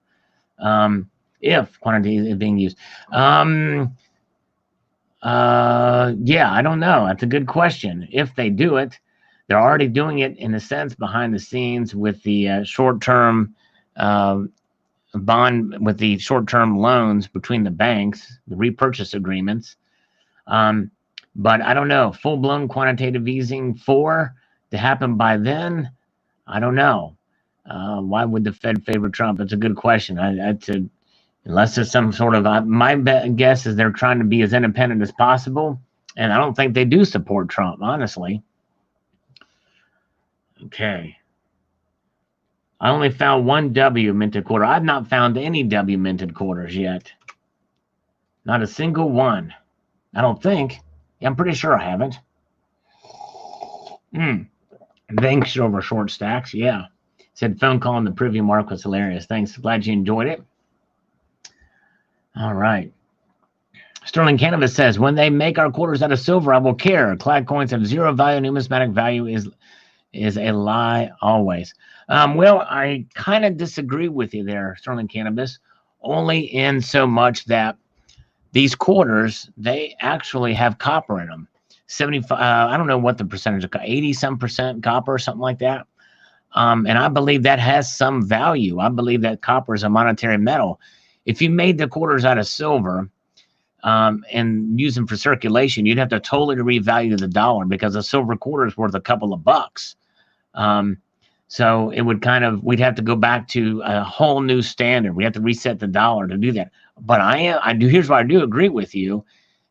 If quantitative is being used. Yeah, I don't know. That's a good question. If they do it, they're already doing it in a sense behind the scenes with the short-term bond, with the short-term loans between the banks, the repurchase agreements. But I don't know. Full-blown quantitative easing to happen by then? I don't know. Why would the Fed favor Trump? It's a good question. Unless there's some sort of, my guess is they're trying to be as independent as possible, and I don't think they do support Trump, honestly. Okay. I only found one W minted quarter. I've not found any W minted quarters yet. Not a single one. I don't think. Yeah, I'm pretty sure I haven't. Thanks over short stacks. Yeah. Said phone call on the preview mark was hilarious. Thanks. Glad you enjoyed it. All right. Sterling Cannabis says, when they make our quarters out of silver, I will care. Clad coins have zero value. Numismatic value is a lie always. Well, I kind of disagree with you there, Sterling Cannabis, only in so much that these quarters, they actually have copper in them. 75, I don't know what the percentage of 80-some% copper or something like that. And I believe that has some value. I believe that copper is a monetary metal. If you made the quarters out of silver and use them for circulation, you'd have to totally revalue the dollar because a silver quarter is worth a couple of bucks. So it would we'd have to go back to a whole new standard. We have to reset the dollar to do that. But here's what I do agree with you,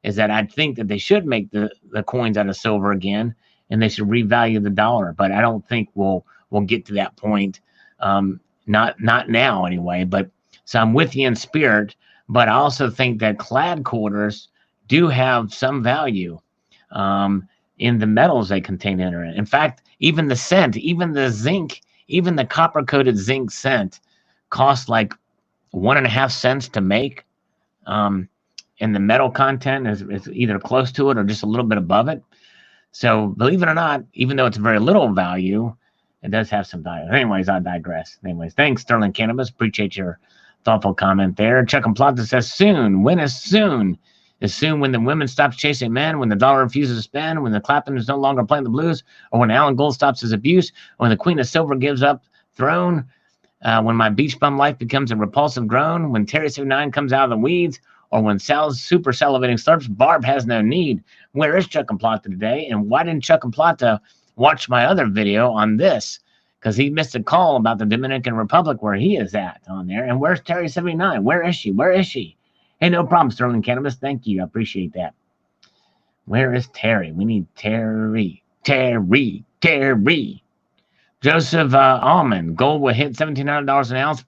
is that I think that they should make the coins out of silver again, and they should revalue the dollar. But I don't think we'll get to that point. Not now anyway, but so I'm with you in spirit, but I also think that clad quarters do have some value in the metals they contain in it. In fact, even the cent, even the zinc, even the copper-coated zinc cent costs like 1.5 cents to make. And the metal content is either close to it or just a little bit above it. So believe it or not, even though it's very little value, it does have some value. Anyways, I digress. Anyways, thanks, Sterling Cannabis. Appreciate your thoughtful comment there. Chuck and Plata says, soon. When is soon? Is soon when the women stops chasing men, when the dollar refuses to spend, when the Clapton is no longer playing the blues, or when Alan Gold stops his abuse, or when the Queen of Silver gives up throne, when my beach bum life becomes a repulsive groan, when Terry 79 comes out of the weeds, or when Sal's super salivating slurps, Barb has no need. Where is Chuck and Plata today? And why didn't Chuck and Plata watch my other video on this? Because he missed a call about the Dominican Republic where he is at on there. And where's Terry 79? Where is she? Where is she? Hey, no problem, Sterling Cannabis. Thank you. I appreciate that. Where is Terry? We need Terry. Terry. Joseph Allman. Gold will hit $1,700 an ounce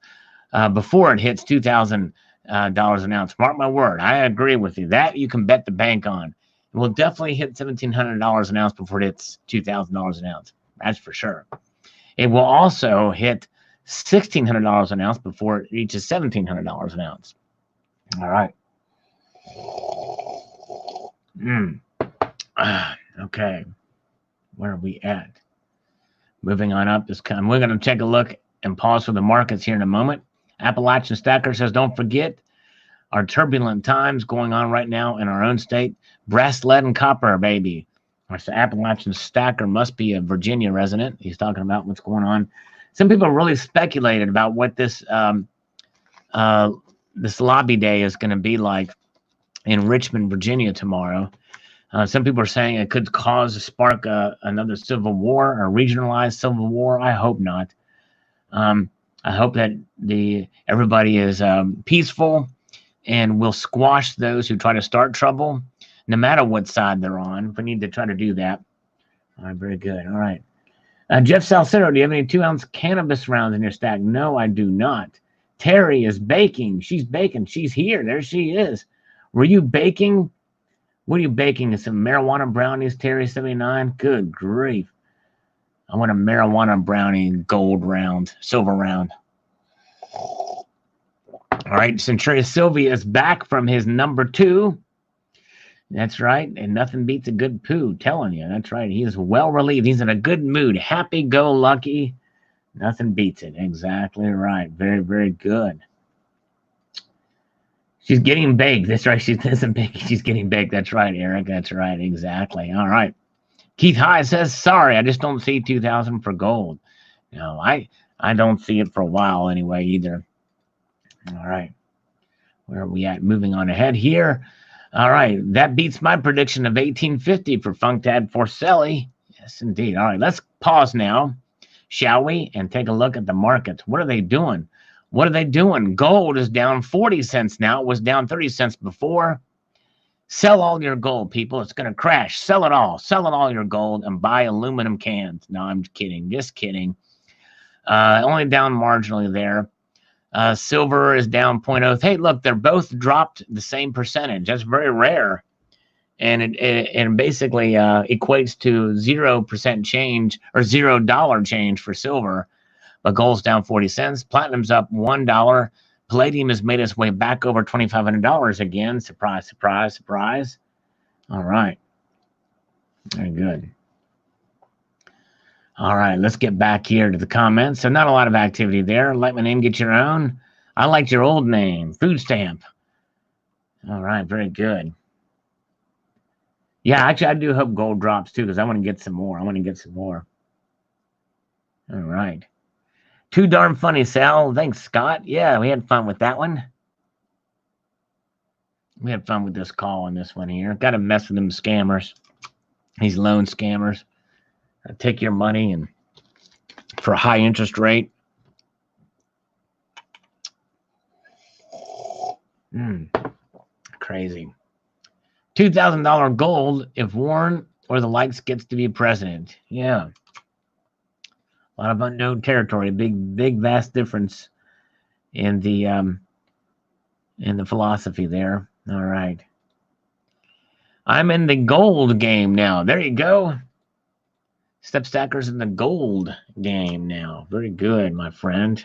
before it hits $2,000 an ounce. Mark my word. I agree with you. That you can bet the bank on. It will definitely hit $1,700 an ounce before it hits $2,000 an ounce. That's for sure. It will also hit $1,600 an ounce before it reaches $1,700 an ounce. All right. Okay. Where are we at? Moving on up. We're going to take a look and pause for the markets here in a moment. Appalachian Stacker says, don't forget our turbulent times going on right now in our own state. Brass, lead, and copper, baby. The Appalachian Stacker must be a Virginia resident. He's talking about what's going on. Some people really speculated about what this lobby day is going to be like in Richmond, Virginia tomorrow. Some people are saying it could spark another civil war, or regionalized civil war. I hope not. I hope that everybody is peaceful and will squash those who try to start trouble, no matter what side they're on. We need to try to do that. All right, very good. All right. Jeff Salcero, do you have any 2-ounce cannabis rounds in your stack? No, I do not. Terry is baking. She's baking. She's here. There she is. Were you baking? What are you baking? Some marijuana brownies, Terry 79? Good grief. I want a marijuana brownie gold round, silver round. All right, Centuria Sylvia is back from his number 2. That's right. And nothing beats a good poo. Telling you. That's right. He is well relieved. He's in a good mood. Happy go lucky. Nothing beats it. Exactly right. Very, very good. She's getting baked. That's right. She isn't baking. She's getting baked. That's right, Eric. That's right. Exactly. All right. Keith High says, sorry, I just don't see 2000 for gold. No, I don't see it for a while anyway either. All right. Where are we at? Moving on ahead here. All right. That beats my prediction of 1850 for Functad Forcelli. Yes, indeed. All right. Let's pause now, shall we? And take a look at the markets. What are they doing? What are they doing? Gold is down 40 cents now. It was down 30 cents before. Sell all your gold, people. It's going to crash. Sell it all. Sell it all your gold and buy aluminum cans. No, I'm kidding. Just kidding. Only down marginally there. Silver is down 0.0. Hey, look, they're both dropped the same percentage. That's very rare. And it basically equates to 0% change or $0 change for silver. But gold's down 40 cents. Platinum's up $1. Palladium has made its way back over $2,500 again. Surprise, surprise, surprise. All right. Very good. All right, let's get back here to the comments. So not a lot of activity there. Like my name, get your own. I liked your old name, Food Stamp. All right, very good. Yeah, actually, I do hope gold drops too because I want to get some more. All right. Too darn funny, Sal. Thanks, Scott. Yeah, we had fun with that one. We had fun with this call on this one here. Got to mess with them scammers. These loan scammers. Take your money and for a high interest rate. Crazy. $2,000 gold if Warren or the likes gets to be president. Yeah. A lot of unknown territory. Big, vast difference in the philosophy there. All right. I'm in the gold game now. There you go. Step Stacker's in the gold game now. Very good, my friend.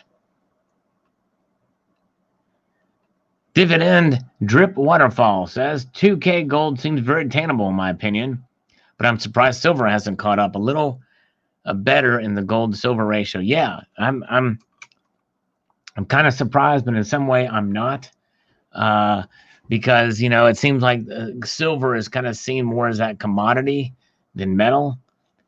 Dividend Drip Waterfall says 2K gold seems very attainable in my opinion, but I'm surprised silver hasn't caught up a little better in the gold to silver ratio. Yeah, I'm kind of surprised, but in some way I'm not, because it seems like silver is kind of seen more as that commodity than metal.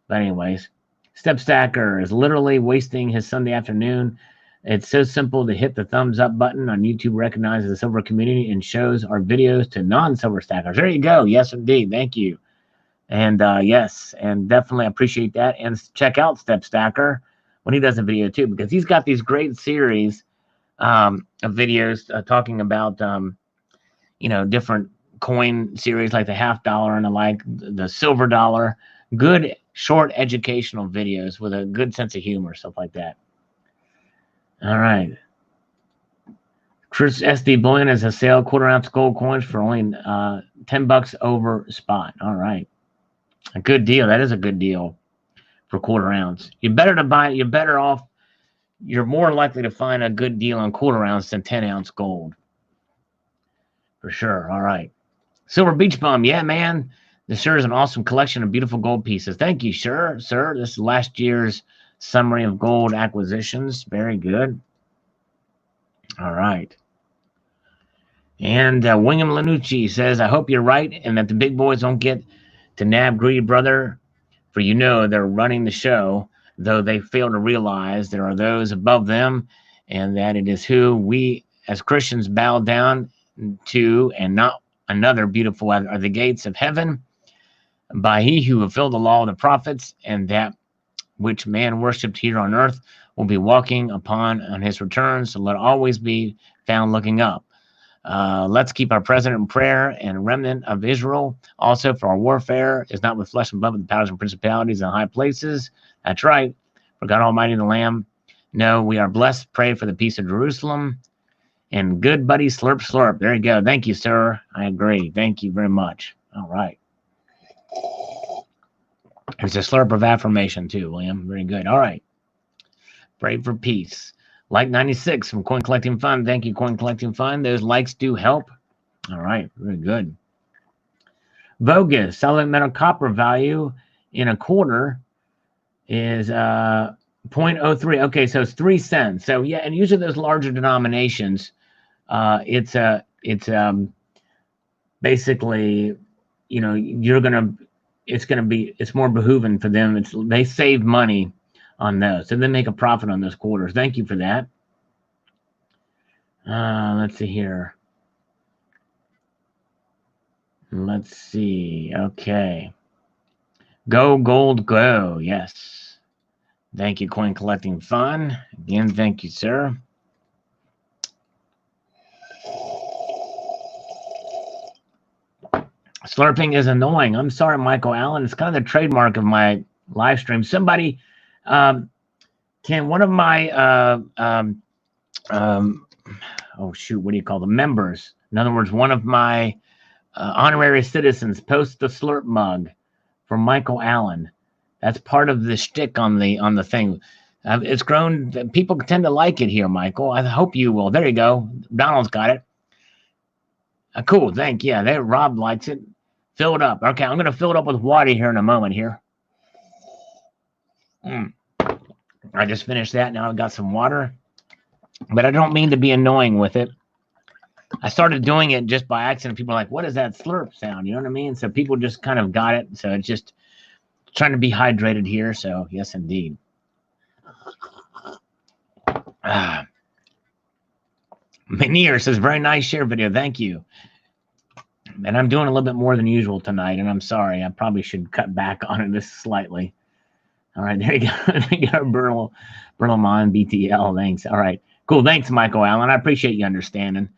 But anyways, Step Stacker is literally wasting his Sunday afternoon. It's so simple to hit the thumbs up button on YouTube, recognizes the silver community, and shows our videos to non-silver stackers. There you go. Yes, indeed. Thank you. And yes, and definitely appreciate that. And check out Step Stacker when he does a video too, because he's got these great series of videos talking about, different coin series like the $50 and the like, the silver dollar. Good, short, educational videos with a good sense of humor, stuff like that. All right. Chris SD Bullion has a sale, quarter-ounce gold coins for only $10 over spot. All right. A good deal. That is a good deal for quarter ounce. You're better off. You're more likely to find a good deal on quarter ounce than 10-ounce gold. For sure. All right. Silver Beach Bum. Yeah, man. This sure is an awesome collection of beautiful gold pieces. Thank you, sir. This is last year's summary of gold acquisitions. Very good. All right. And William Lanucci says, I hope you're right and that the big boys don't get to nab Greedy Brother, for they're running the show, though they fail to realize there are those above them and that it is who we as Christians bow down to and not another. Beautiful are the gates of heaven by he who fulfilled the law of the prophets, and that which man worshipped here on earth will be walking upon on his return. So let always be found looking up. Let's keep our president in prayer and remnant of Israel. Also, for our warfare is not with flesh and blood, but the powers and principalities in high places. That's right. For God Almighty and the Lamb. No, we are blessed. Pray for the peace of Jerusalem. And good buddy, slurp, slurp. There you go. Thank you, sir. I agree. Thank you very much. All right. There's a slurp of affirmation too, William. Very good. All right. Pray for peace. Like 96 from Coin Collecting Fund. Thank you, Coin Collecting Fund. Those likes do help. All right. Very good. Vogus, Salivate Metal copper value in a quarter is 0.03. Okay, so it's 3 cents. So yeah, and usually those larger denominations, it's basically, you know, it's more behooving for them. They save money on those, so they make a profit on those quarters. Thank you for that. Let's see here. Let's see. Okay. Go gold go. Yes. Thank you, Coin Collecting Fun. Again, thank you, sir. Slurping is annoying. I'm sorry, Michael Allen. It's kind of the trademark of my live stream. Somebody, can one of my, oh shoot, what do you call them? Members. In other words, one of my honorary citizens post the slurp mug for Michael Allen. That's part of the shtick on the thing. It's grown. People tend to like it here, Michael. I hope you will. There you go. Donald's got it. Cool. Thank you. Yeah, there. Rob likes it. Fill it up. Okay, I'm going to fill it up with water here in a moment here. I just finished that. Now I've got some water. But I don't mean to be annoying with it. I started doing it just by accident. People are like, what is that slurp sound? You know what I mean? So people just kind of got it. So it's just trying to be hydrated here. So yes, indeed. Manir says, very nice share video. Thank you. And I'm doing a little bit more than usual tonight, and I'm sorry. I probably should cut back on it just slightly. All right, there you go. There you go, Berlamon BTL. Thanks. All right, cool. Thanks, Michael Allen. I appreciate you understanding.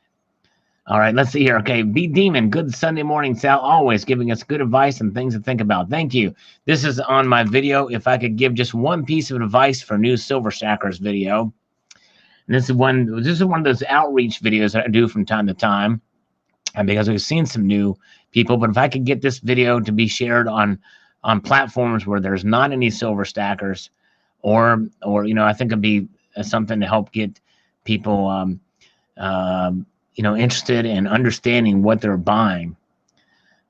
All right, let's see here. Okay, B Demon, good Sunday morning, Sal. Always giving us good advice and things to think about. Thank you. This is on my video. If I could give just one piece of advice for new silver stackers video, and this is one of those outreach videos that I do from time to time. And because we've seen some new people, but if I could get this video to be shared on platforms where there's not any silver stackers, or you know, I think it'd be something to help get people you know, interested in understanding what they're buying.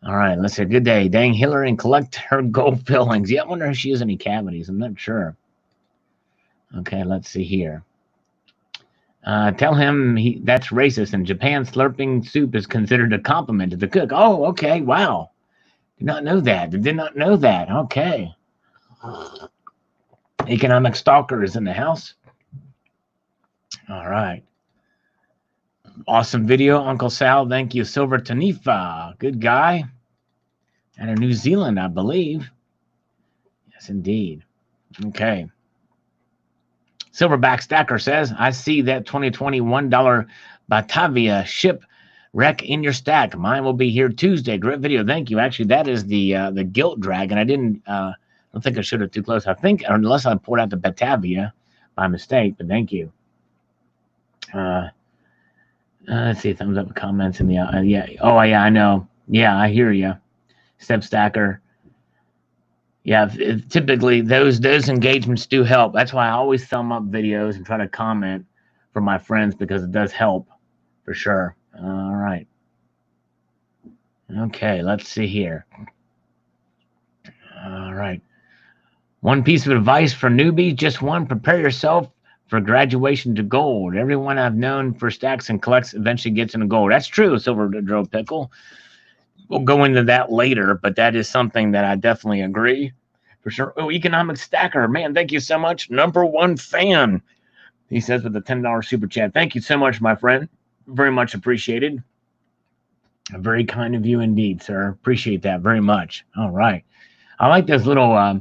All right, let's say good day. Dang Hillary and collect her gold fillings. Yeah, I wonder if she has any cavities. I'm not sure. Okay, let's see here. Tell him that's racist. In Japan, slurping soup is considered a compliment to the cook. Oh, okay. Wow. Did not know that. Did not know that. Okay. Economic stalker is in the house. All right. Awesome video, Uncle Sal. Thank you. Silver Tanifa. Good guy. Out of New Zealand, I believe. Yes, indeed. Okay. Silverback Stacker says, I see that 2020 $1 Batavia shipwreck in your stack. Mine will be here Tuesday. Great video. Thank you. Actually, that is the Gilt Dragon. I don't think I should have too close. I think, unless I poured out the Batavia by mistake, but thank you. Let's see, thumbs up, comments in the, yeah. Oh, yeah, I know. Yeah, I hear you. Step Stacker. Yeah, typically those engagements do help. That's why I always thumb up videos and try to comment for my friends, because it does help for sure. All right. Okay, let's see here. All right. One piece of advice for newbies, just one: prepare yourself for graduation to gold. Everyone I've known for stacks and collects eventually gets into gold. That's true, Silver Drill Pickle. We'll go into that later, but that is something that I definitely agree for sure. Oh, Economic Stacker, man, thank you so much. #1 fan, he says, with a $10 super chat. Thank you so much, my friend. Very much appreciated. Very kind of you indeed, sir. Appreciate that very much. All right. I like those little, I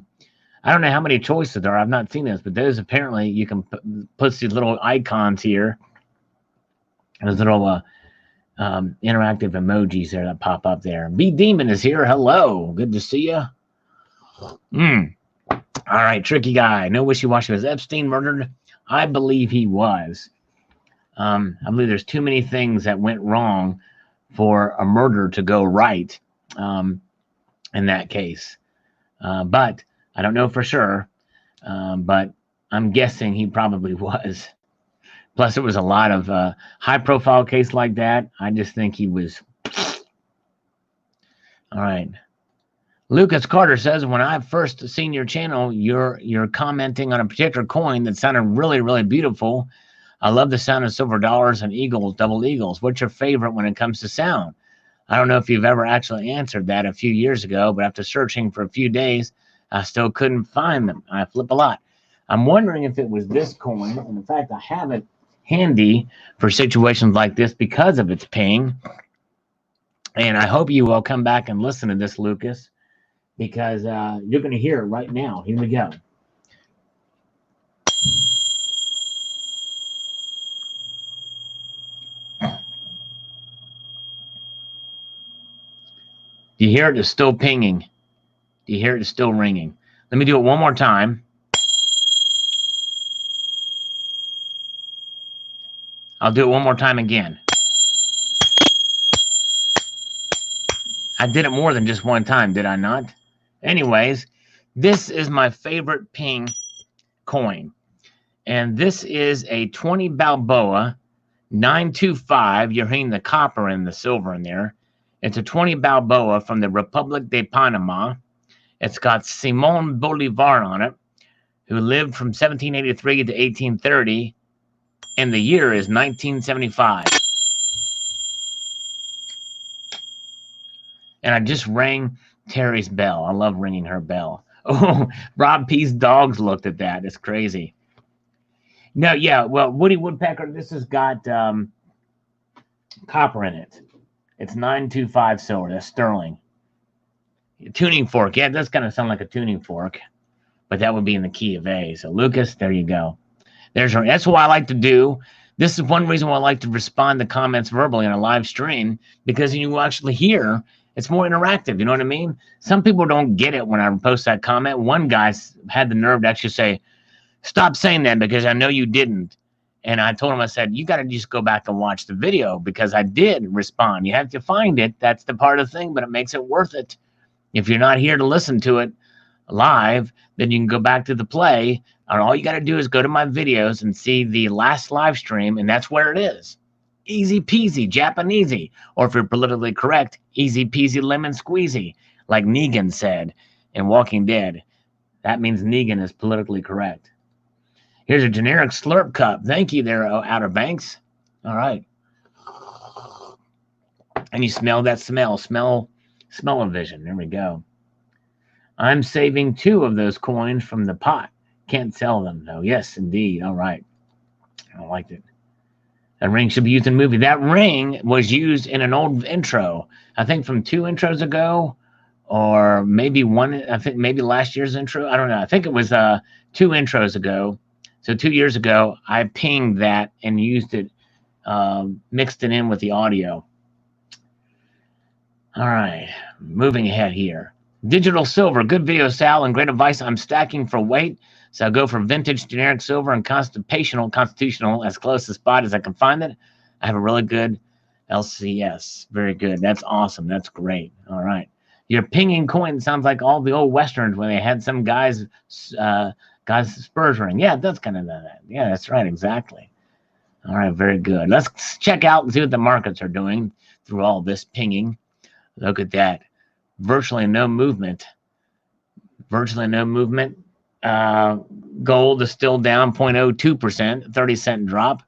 don't know how many choices there are. I've not seen this, but those apparently you can put these little icons here. Those little interactive emojis there that pop up there. B Demon is here. Hello. Good to see you. All right, tricky guy. No wishy-washy. Was Epstein murdered? I believe he was. I believe there's too many things that went wrong for a murder to go right in that case. But I don't know for sure. But I'm guessing he probably was. Plus, it was a lot of high-profile case like that. I just think he was All right. Lucas Carter says, when I first seen your channel, you're commenting on a particular coin that sounded really, really beautiful. I love the sound of silver dollars and eagles, double eagles. What's your favorite when it comes to sound? I don't know if you've ever actually answered that a few years ago, but after searching for a few days, I still couldn't find them. I flip a lot. I'm wondering if it was this coin, and in fact, I have it handy for situations like this because of its ping. And I hope you will come back and listen to this, Lucas, because you're going to hear it right now. Here we go. Do you hear it? It's still pinging. Do you hear it? It's still ringing. Let me do it one more time. I'll do it one more time again. I did it more than just one time, did I not? Anyways, this is my favorite ping coin. And this is a 20 Balboa 925. You're hearing the copper and the silver in there. It's a 20 Balboa from the Republic de Panama. It's got Simon Bolivar on it, who lived from 1783 to 1830, and the year is 1975. And I just rang Terry's bell. I love ringing her bell. Oh, Rob P's dogs looked at that. It's crazy. No, yeah, well, Woody Woodpecker, this has got copper in it. It's 925 silver. That's sterling. Tuning fork. Yeah, it does kind of sound like a tuning fork, but that would be in the key of A. So, Lucas, there you go. That's what I like to do. This is one reason why I like to respond to comments verbally on a live stream, because you actually hear. It's more interactive. You know what I mean? Some people don't get it when I post that comment. One guy had the nerve to actually say, "Stop saying that because I know you didn't." And I told him, I said, you got to just go back and watch the video because I did respond. You have to find it. That's the part of the thing, but it makes it worth it. If you're not here to listen to it live, then you can go back to the play. And all you got to do is go to my videos and see the last live stream, and that's where it is. Easy peasy, Japanesey. Or if you're politically correct, easy peasy lemon squeezy, like Negan said in Walking Dead. That means Negan is politically correct. Here's a generic slurp cup. Thank you there, Outer Banks. All right. And you smell that smell. Smell-o-vision. There we go. I'm saving 2 of those coins from the pot. Can't sell them, though. Yes, indeed. All right. I liked it. That ring should be used in a movie. That ring was used in an old intro. I think from 2 intros ago, or maybe one. I think maybe last year's intro. I don't know. I think it was 2 intros ago. So 2 years ago, I pinged that and used it, mixed it in with the audio. All right. Moving ahead here. Digital silver. Good video, Sal, and great advice. I'm stacking for weight. So I'll go for vintage generic silver and constitutional as close to spot as I can find it. I have a really good LCS. Very good. That's awesome. That's great. All right. Your pinging coin sounds like all the old Westerns when they had some guys Spurs ring. Yeah, it does kind of that. Yeah, that's right. Exactly. All right. Very good. Let's check out and see what the markets are doing through all this pinging. Look at that. Virtually no movement. Virtually no movement. Gold is still down 0.02%, 30-cent drop.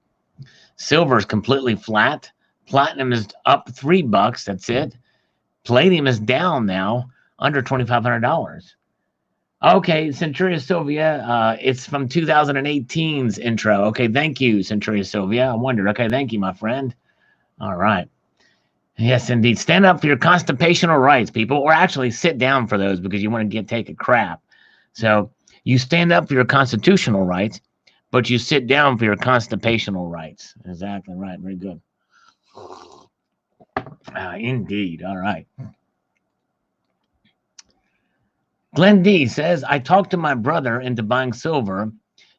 Silver is completely flat. Platinum is up $3. That's it. Palladium is down now, under $2,500. Okay, Centuria Sylvia, it's from 2018's intro. Okay, thank you, Centuria Sylvia. I wondered. Okay, thank you, my friend. All right. Yes, indeed. Stand up for your constitutional rights, people, or actually sit down for those because you want to take a crap. So you stand up for your constitutional rights, but you sit down for your constipational rights. Exactly right. Very good. Indeed. All right. Glenn D says, I talked to my brother into buying silver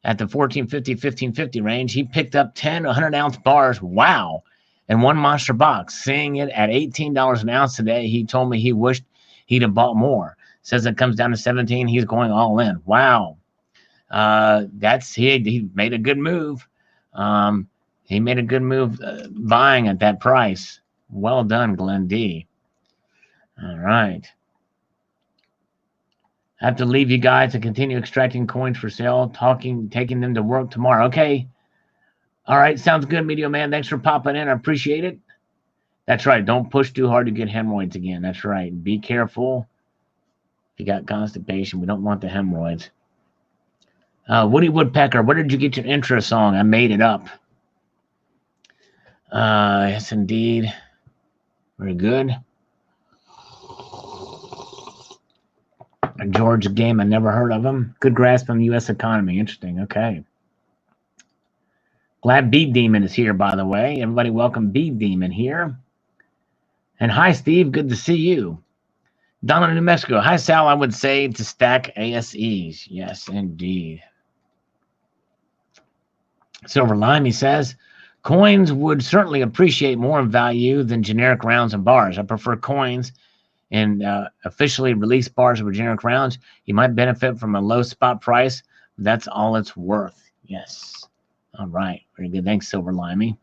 at the 1450, 1550 range. He picked up 10 100-ounce bars. Wow. And one monster box. Seeing it at $18 an ounce today, he told me he wished he'd have bought more. Says it comes down to 17. He's going all in. Wow. He made a good move. He made a good move buying at that price. Well done, Glenn D. All right. I have to leave you guys to continue extracting coins for sale, taking them to work tomorrow. Okay. All right. Sounds good, Medio Man. Thanks for popping in. I appreciate it. That's right. Don't push too hard to get hemorrhoids again. That's right. Be careful. If you got constipation, we don't want the hemorrhoids. Woody Woodpecker, where did you get your intro song? I made it up. Yes, indeed. Very good. George Game, I never heard of him. Good grasp on the U.S. economy. Interesting. Okay. Glad Bead Demon is here, by the way. Everybody welcome Bead Demon here. And hi, Steve. Good to see you. Donna, New Mexico. Hi, Sal. I would say to stack ASEs. Yes, indeed. Silver Lime, he says, coins would certainly appreciate more in value than generic rounds and bars. I prefer coins and officially released bars over generic rounds. You might benefit from a low spot price. That's all it's worth. Yes. All right. Very good. Thanks, Silver Limey.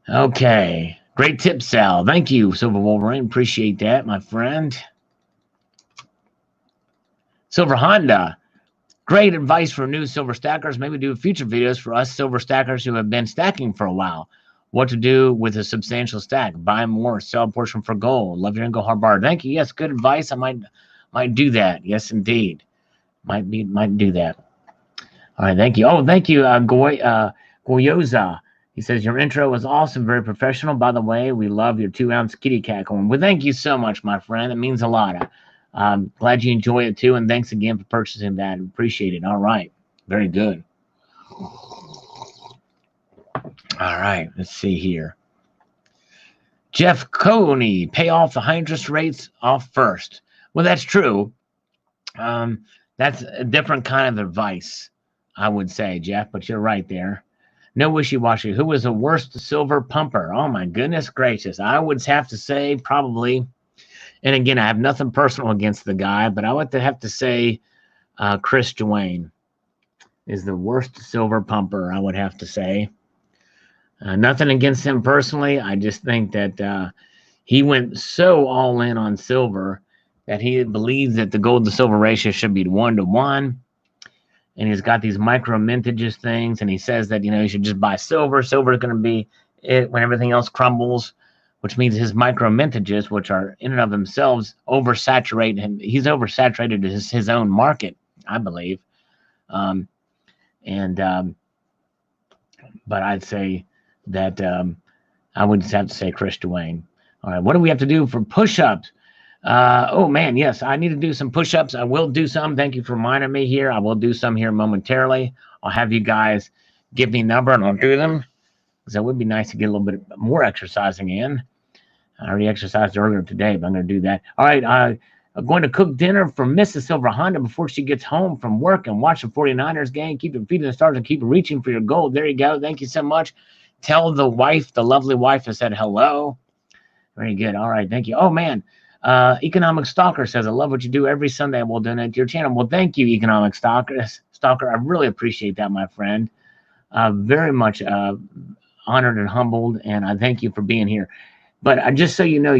Okay. Great tip, Sal. Thank you, Silver Wolverine. Appreciate that, my friend. Silver Honda. Great advice for new silver stackers. Maybe do future videos for us silver stackers who have been stacking for a while. What to do with a substantial stack. Buy more. Sell a portion for gold. Love your Ingo Hard Bar. Thank you. Yes, good advice. I might do that. Yes, indeed. Might do that. All right, thank you. Oh, thank you, Goyoza. He says, your intro was awesome, very professional. By the way, we love your 2-ounce kitty cat coin. Well, thank you so much, my friend. It means a lot. I'm glad you enjoy it, too, and thanks again for purchasing that. Appreciate it. All right. Very good. All right. Let's see here. Jeff Coney, pay off the high interest rates off first. Well, that's true. That's a different kind of advice, I would say, Jeff, but you're right there. No wishy-washy. Who was the worst silver pumper? Oh, my goodness gracious. I would have to say probably, and again, I have nothing personal against the guy, but I would have to say Chris Duane is the worst silver pumper, I would have to say. Nothing against him personally. I just think that he went so all in on silver that he believes that the gold to silver ratio should be 1-to-1. And he's got these micro mintages things, and he says that, you should just buy silver. Silver is going to be it when everything else crumbles, which means his micro mintages, which are in and of themselves oversaturate him. He's oversaturated his own market, I believe. But I'd say that I would just have to say Chris Duane. All right, what do we have to do for push-ups? Oh, man, yes, I need to do some push-ups. I will do some. Thank you for reminding me here. I will do some here momentarily. I'll have you guys give me a number, and I'll do them, because it would be nice to get a little bit more exercising in. I already exercised earlier today, but I'm going to do that. All right, I'm going to cook dinner for Mrs. Silver Honda before she gets home from work and watch the 49ers game. Keep your feet in the stars and keep reaching for your goal. There you go. Thank you so much. Tell the wife, the lovely wife, I said hello. Very good. All right, thank you. Oh, man. Economic Stalker says, I love what you do every Sunday. We'll donate to your channel. Well, thank you, Economic Stalker. I really appreciate that, my friend. Very much honored and humbled, and I thank you for being here. But just so you know,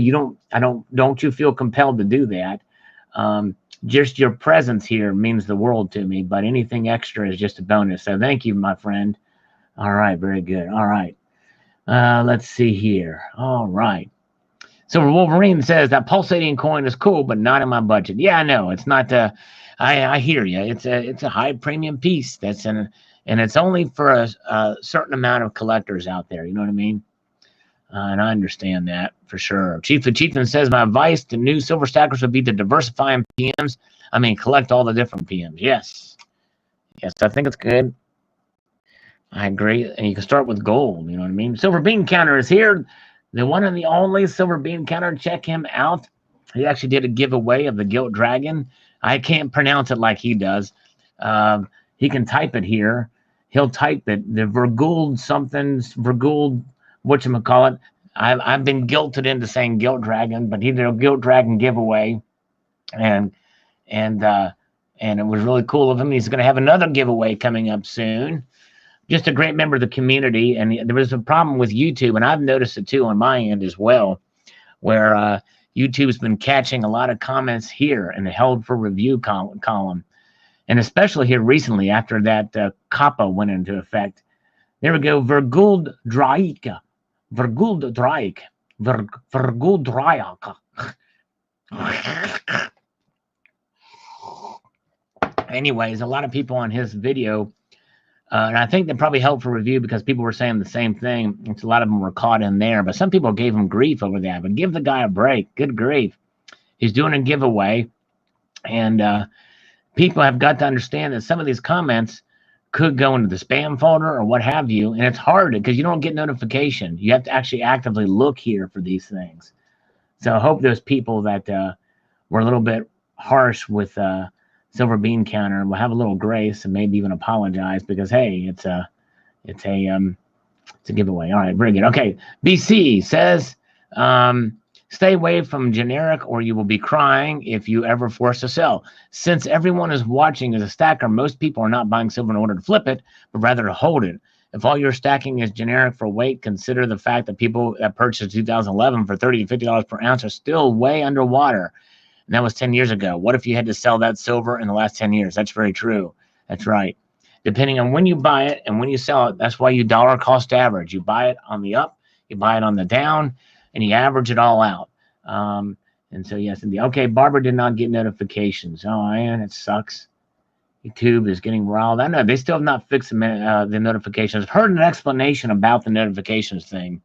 don't you feel compelled to do that. Just your presence here means the world to me, but anything extra is just a bonus. So thank you, my friend. All right, very good. All right. Let's see here. All right. Silver Wolverine says that pulsating coin is cool, but not in my budget. Yeah, I know. It's not. I hear you. It's a high premium piece. And it's only for a certain amount of collectors out there. You know what I mean? And I understand that for sure. Chieftain says my advice to new silver stackers would be to diversify in PMs. I mean, collect all the different PMs. Yes, I think it's good. I agree. And you can start with gold. You know what I mean? Silver Bean Counter is here. The one and the only Silver Bean Counter. Check him out. He actually did a giveaway of the Gilt Dragon. I can't pronounce it like he does. He can type it here. He'll type it. The Vergould whatchamacallit. I've been guilted into saying Gilt Dragon, but he did a Gilt Dragon giveaway. And it was really cool of him. He's going to have another giveaway coming up soon. Just a great member of the community. And there was a problem with YouTube, and I've noticed it too on my end as well. where YouTube's been catching a lot of comments here in the held for review column. And especially here recently after that COPPA went into effect. There we go. Verguldreik. Anyways, a lot of people on his video, and I think they probably held for review because people were saying the same thing. It's a lot of them were caught in there, but some people gave him grief over that. But give the guy a break. Good grief. He's doing a giveaway, and people have got to understand that some of these comments could go into the spam folder or what have you, and it's hard because you don't get notification. You have to actually actively look here for these things. So I hope those people that were a little bit harsh with Silver Bean Counter will have a little grace and maybe even apologize because hey, it's a giveaway. All right, very good. Okay, BC says stay away from generic or you will be crying if you ever force to sell. Since everyone is watching as a stacker, most people are not buying silver in order to flip it, but rather to hold it. If all your stacking is generic for weight, consider the fact that people that purchased 2011 for $30 to $50 per ounce are still way underwater. And that was 10 years ago. What if you had to sell that silver in the last 10 years? That's very true. That's right. Depending on when you buy it and when you sell it, that's why you dollar cost average. You buy it on the up, you buy it on the down, and you average it all out. And so, yes, indeed. Okay, Barbara did not get notifications. Oh, man, it sucks. YouTube is getting riled. I know they still have not fixed the notifications. I've heard an explanation about the notifications thing,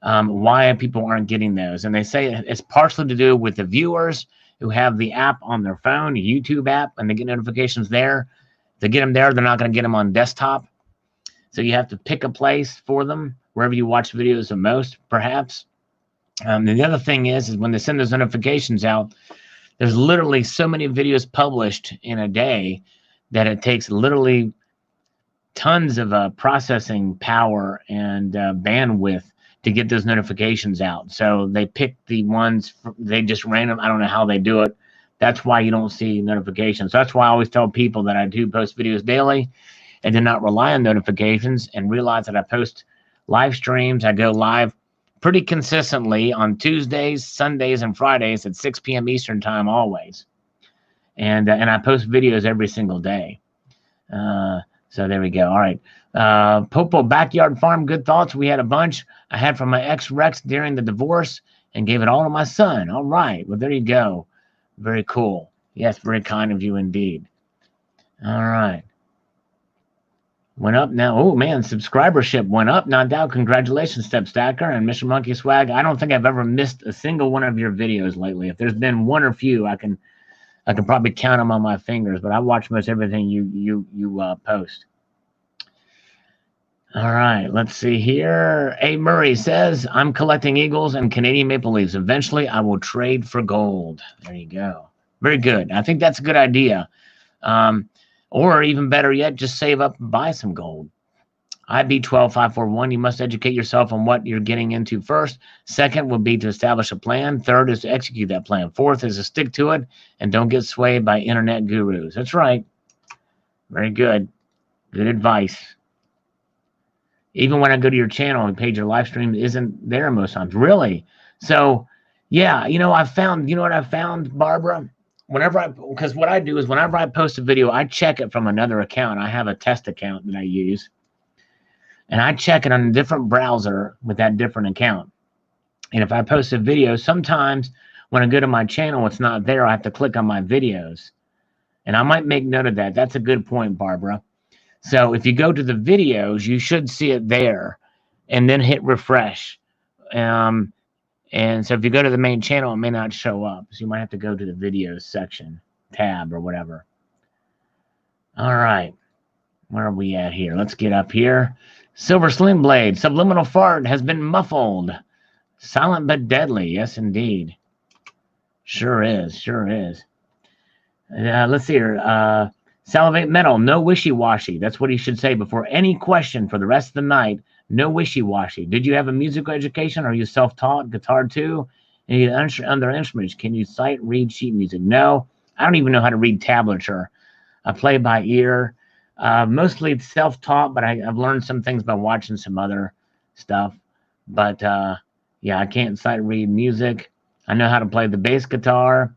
why people aren't getting those. And they say it's partially to do with the viewers who have the app on their phone, the YouTube app, and they get notifications there. If they get them there, they're not going to get them on desktop. So you have to pick a place for them, wherever you watch videos the most, perhaps. And the other thing is when they send those notifications out, there's literally so many videos published in a day that it takes literally tons of processing power and bandwidth to get those notifications out. So they pick the ones, they just random, I don't know how they do it. That's why you don't see notifications. That's why I always tell people that I do post videos daily and do not rely on notifications and realize that I post live streams. I go live pretty consistently on Tuesdays, Sundays, and Fridays at 6 p.m. Eastern time always. And I post videos every single day. So there we go. All right. Popo Backyard Farm, good thoughts. We had a bunch I had from my ex-Rex during the divorce and gave it all to my son. All right. Well, there you go. Very cool. Yes, very kind of you indeed. All right. Went up now. Oh, man, subscribership went up. Not doubt. Congratulations, Step Stacker and Mr. Monkey Swag. I don't think I've ever missed a single one of your videos lately. If there's been one or few, I can probably count them on my fingers, but I watch most everything you post. All right, let's see here. A. Murray says, I'm collecting eagles and Canadian maple leaves. Eventually, I will trade for gold. There you go. Very good. I think that's a good idea. Or even better yet, just save up and buy some gold. IB12541, you must educate yourself on what you're getting into first. Second would be to establish a plan. Third is to execute that plan. Fourth is to stick to it and don't get swayed by internet gurus. That's right. Very good. Good advice. Even when I go to your channel and page, your live stream isn't there most times. Really? So, yeah, you know what I found, Barbara? Because what I do is whenever I post a video, I check it from another account. I have a test account that I use. And I check it on a different browser with that different account. And if I post a video, sometimes when I go to my channel, it's not there. I have to click on my videos. And I might make note of that. That's a good point, Barbara. So if you go to the videos, you should see it there. And then hit refresh. And so if you go to the main channel, it may not show up. So you might have to go to the videos section, tab or whatever. All right. Where are we at here? Let's get up here. Silver Sling Blade. Subliminal fart has been muffled. Silent but deadly. Yes, indeed. Sure is. Sure is. Let's see here. Salivate Metal. No wishy-washy. That's what he should say before any question for the rest of the night. No wishy-washy. Did you have a musical education? Are you self-taught? Guitar too? Any other instruments? Can you sight read sheet music? No. I don't even know how to read tablature. I play by ear. Mostly self-taught, but I've learned some things by watching some other stuff. But Yeah, I can't sight read music. I know how to play the bass guitar.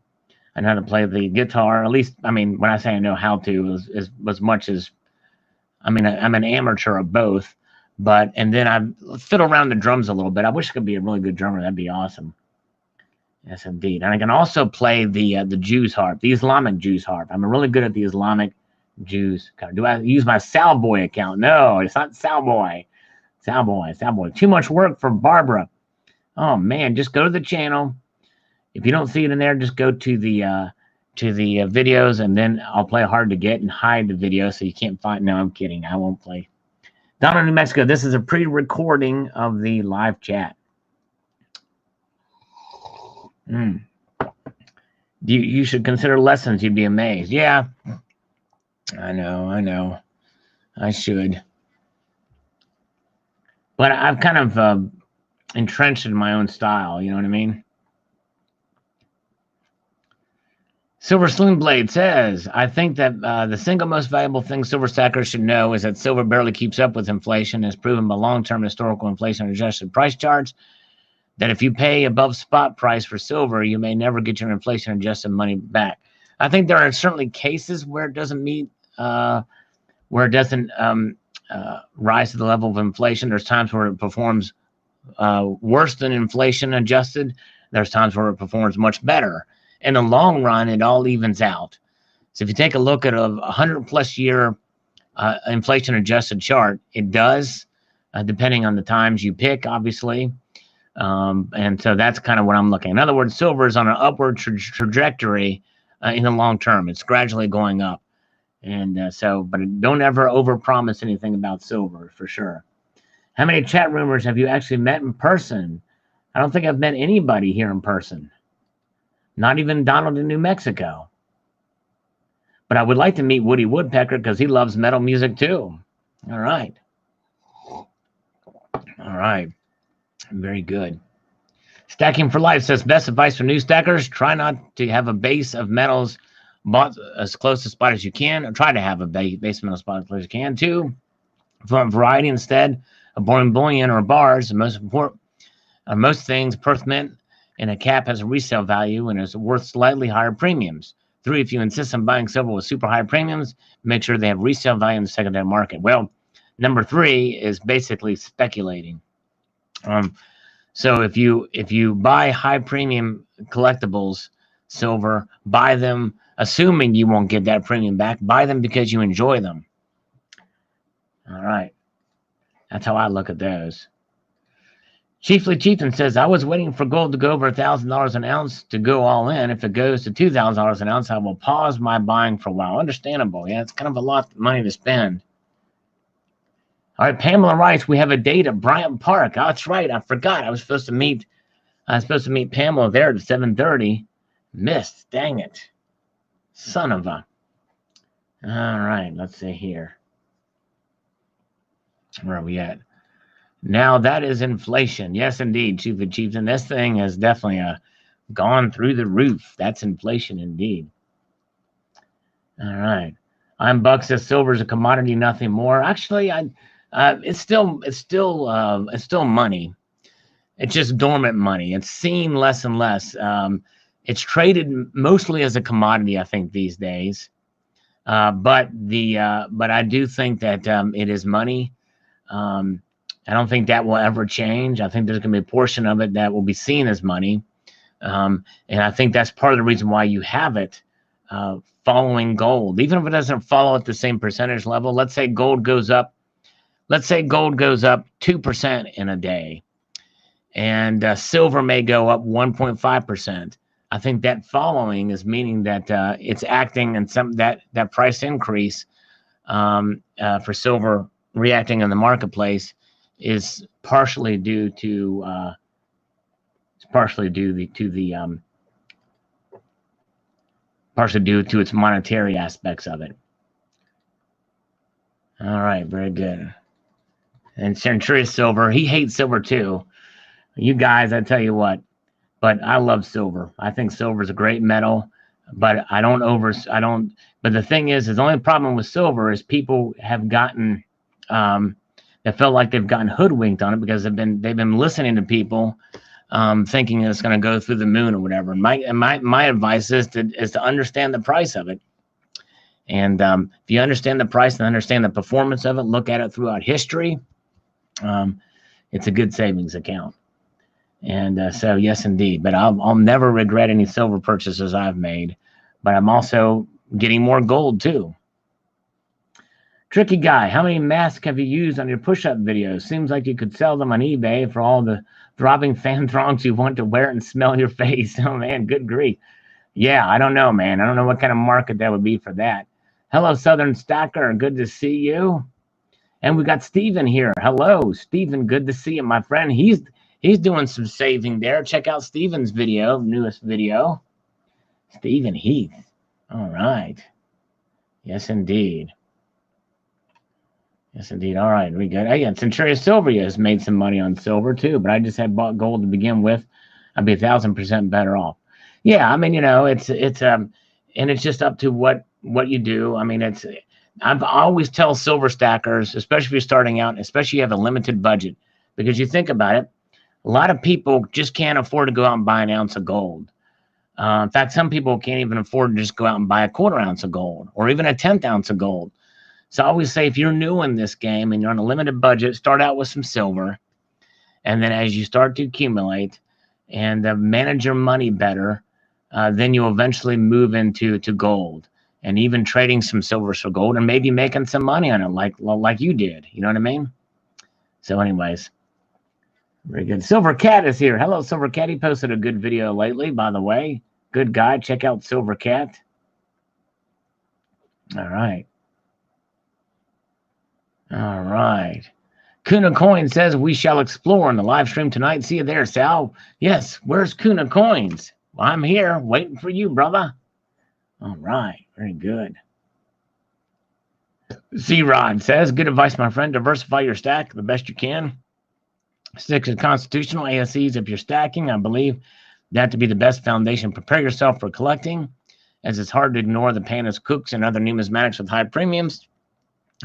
I know how to play the guitar. At least, I mean, when I say I know how to, is as much as, I mean, I'm an amateur of both. But, and then I fiddle around the drums a little bit. I wish I could be a really good drummer. That'd be awesome. Yes, indeed. And I can also play the Jews harp, the Islamic Jews harp. I'm really good at the Islamic Jews. Do I use my Salboy account? No, it's not Salboy. Salboy. Too much work for Barbara. Oh man, just go to the channel. If you don't see it in there, just go to the videos, and then I'll play hard to get and hide the video so you can't find. No, I'm kidding. I won't play. Down in New Mexico, this is a pre-recording of the live chat. You should consider lessons. You'd be amazed. Yeah, I know. I should. But I've kind of entrenched in my own style. You know what I mean? Silver Sling Blade says, I think that the single most valuable thing silver stackers should know is that silver barely keeps up with inflation, as proven by long-term historical inflation-adjusted price charts. That if you pay above spot price for silver, you may never get your inflation-adjusted money back. I think there are certainly cases where it doesn't meet, where it doesn't rise to the level of inflation. There's times where it performs worse than inflation-adjusted. There's times where it performs much better. In the long run, it all evens out. So if you take a look at a 100-plus year inflation-adjusted chart, it does, depending on the times you pick, obviously. And so that's kind of what I'm looking at. In other words, silver is on an upward trajectory in the long term. It's gradually going up. And but don't ever overpromise anything about silver, for sure. How many chat roomers have you actually met in person? I don't think I've met anybody here in person. Not even Donald in New Mexico. But I would like to meet Woody Woodpecker because he loves metal music too. All right. Very good. Stacking for Life says, best advice for new stackers, try not to have a base of metals bought as close to spot as you can, or try to have a base of metal spot as close as you can. 2, for variety instead of boring bullion or bars, most things, Perth Mint and a cap has a resale value and is worth slightly higher premiums. 3, if you insist on buying silver with super high premiums, make sure they have resale value in the secondary market. Well, number 3 is basically speculating. So if you buy high premium collectibles, silver, buy them assuming you won't get that premium back. Buy them because you enjoy them. All right. That's how I look at those. Chiefly Chieftain says, I was waiting for gold to go over $1,000 an ounce to go all in. If it goes to $2,000 an ounce, I will pause my buying for a while. Understandable. Yeah, it's kind of a lot of money to spend. All right, Pamela writes, we have a date at Bryant Park. Oh, that's right. I forgot. I was supposed to meet Pamela there at 7:30. Missed. Dang it. Son of a. All right, let's see here. Where are we at? Now that is inflation. Yes, indeed, Chiefly Chieftain. This thing has definitely gone through the roof. That's inflation indeed. All right. I'm Buck says silver is a commodity, nothing more. Actually, it's still money. It's just dormant money. It's seen less and less. It's traded mostly as a commodity, I think, these days. But I do think that it is money. I don't think that will ever change. I think there's going to be a portion of it that will be seen as money. And I think that's part of the reason why you have it following gold. Even if it doesn't follow at the same percentage level, let's say gold goes up 2% in a day, and silver may go up 1.5%. I think that following is meaning that it's acting and that price increase for silver reacting in the marketplace is partially due to its monetary aspects of it. All right, very good. And Centurious Silver, he hates silver too. You guys, I tell you what, but I love silver. I think silver is a great metal, but but the thing is the only problem with silver is people have gotten they felt like they've gotten hoodwinked on it because they've been listening to people thinking it's going to go through the moon or whatever. And my advice is to understand the price of it. And if you understand the price and understand the performance of it, look at it throughout history, it's a good savings account. And so, yes, indeed. But I'll never regret any silver purchases I've made. But I'm also getting more gold, too. Tricky guy, how many masks have you used on your push-up videos? Seems like you could sell them on eBay for all the throbbing fan throngs you want to wear it and smell your face. Oh, man, good grief. Yeah, I don't know, man. I don't know what kind of market that would be for that. Hello, Southern Stacker. Good to see you. And we got Steven here. Hello, Steven. Good to see you, my friend. He's doing some saving there. Check out Steven's video, newest video. Steven Heath. All right. Yes, indeed. Yes, indeed. All right, we good. Yeah, Centuria Silveria has made some money on silver too, but I just had bought gold to begin with. I'd be 1,000% better off. Yeah, I mean, it's and it's just up to what you do. I mean, I always tell silver stackers, especially if you're starting out, especially if you have a limited budget, because you think about it, a lot of people just can't afford to go out and buy an ounce of gold. In fact, some people can't even afford to just go out and buy a 1/4 ounce of gold or even a 1/10 ounce of gold. So I always say, if you're new in this game and you're on a limited budget, start out with some silver. And then as you start to accumulate and manage your money better, then you'll eventually move into gold and even trading some silver for gold and maybe making some money on it like you did. You know what I mean? So anyways, very good. Silver Cat is here. Hello, Silver Cat. He posted a good video lately, by the way. Good guy. Check out Silver Cat. All right. All right. Kuna Coin says we shall explore in the live stream tonight. See you there, Sal. Yes, where's Kuna Coins? Well, I'm here waiting for you, brother. All right. Very good. Z-Rod says, good advice, my friend. Diversify your stack the best you can. Stick to constitutional ASCs if you're stacking. I believe that to be the best foundation. Prepare yourself for collecting, as it's hard to ignore the Panis Cooks and other numismatics with high premiums.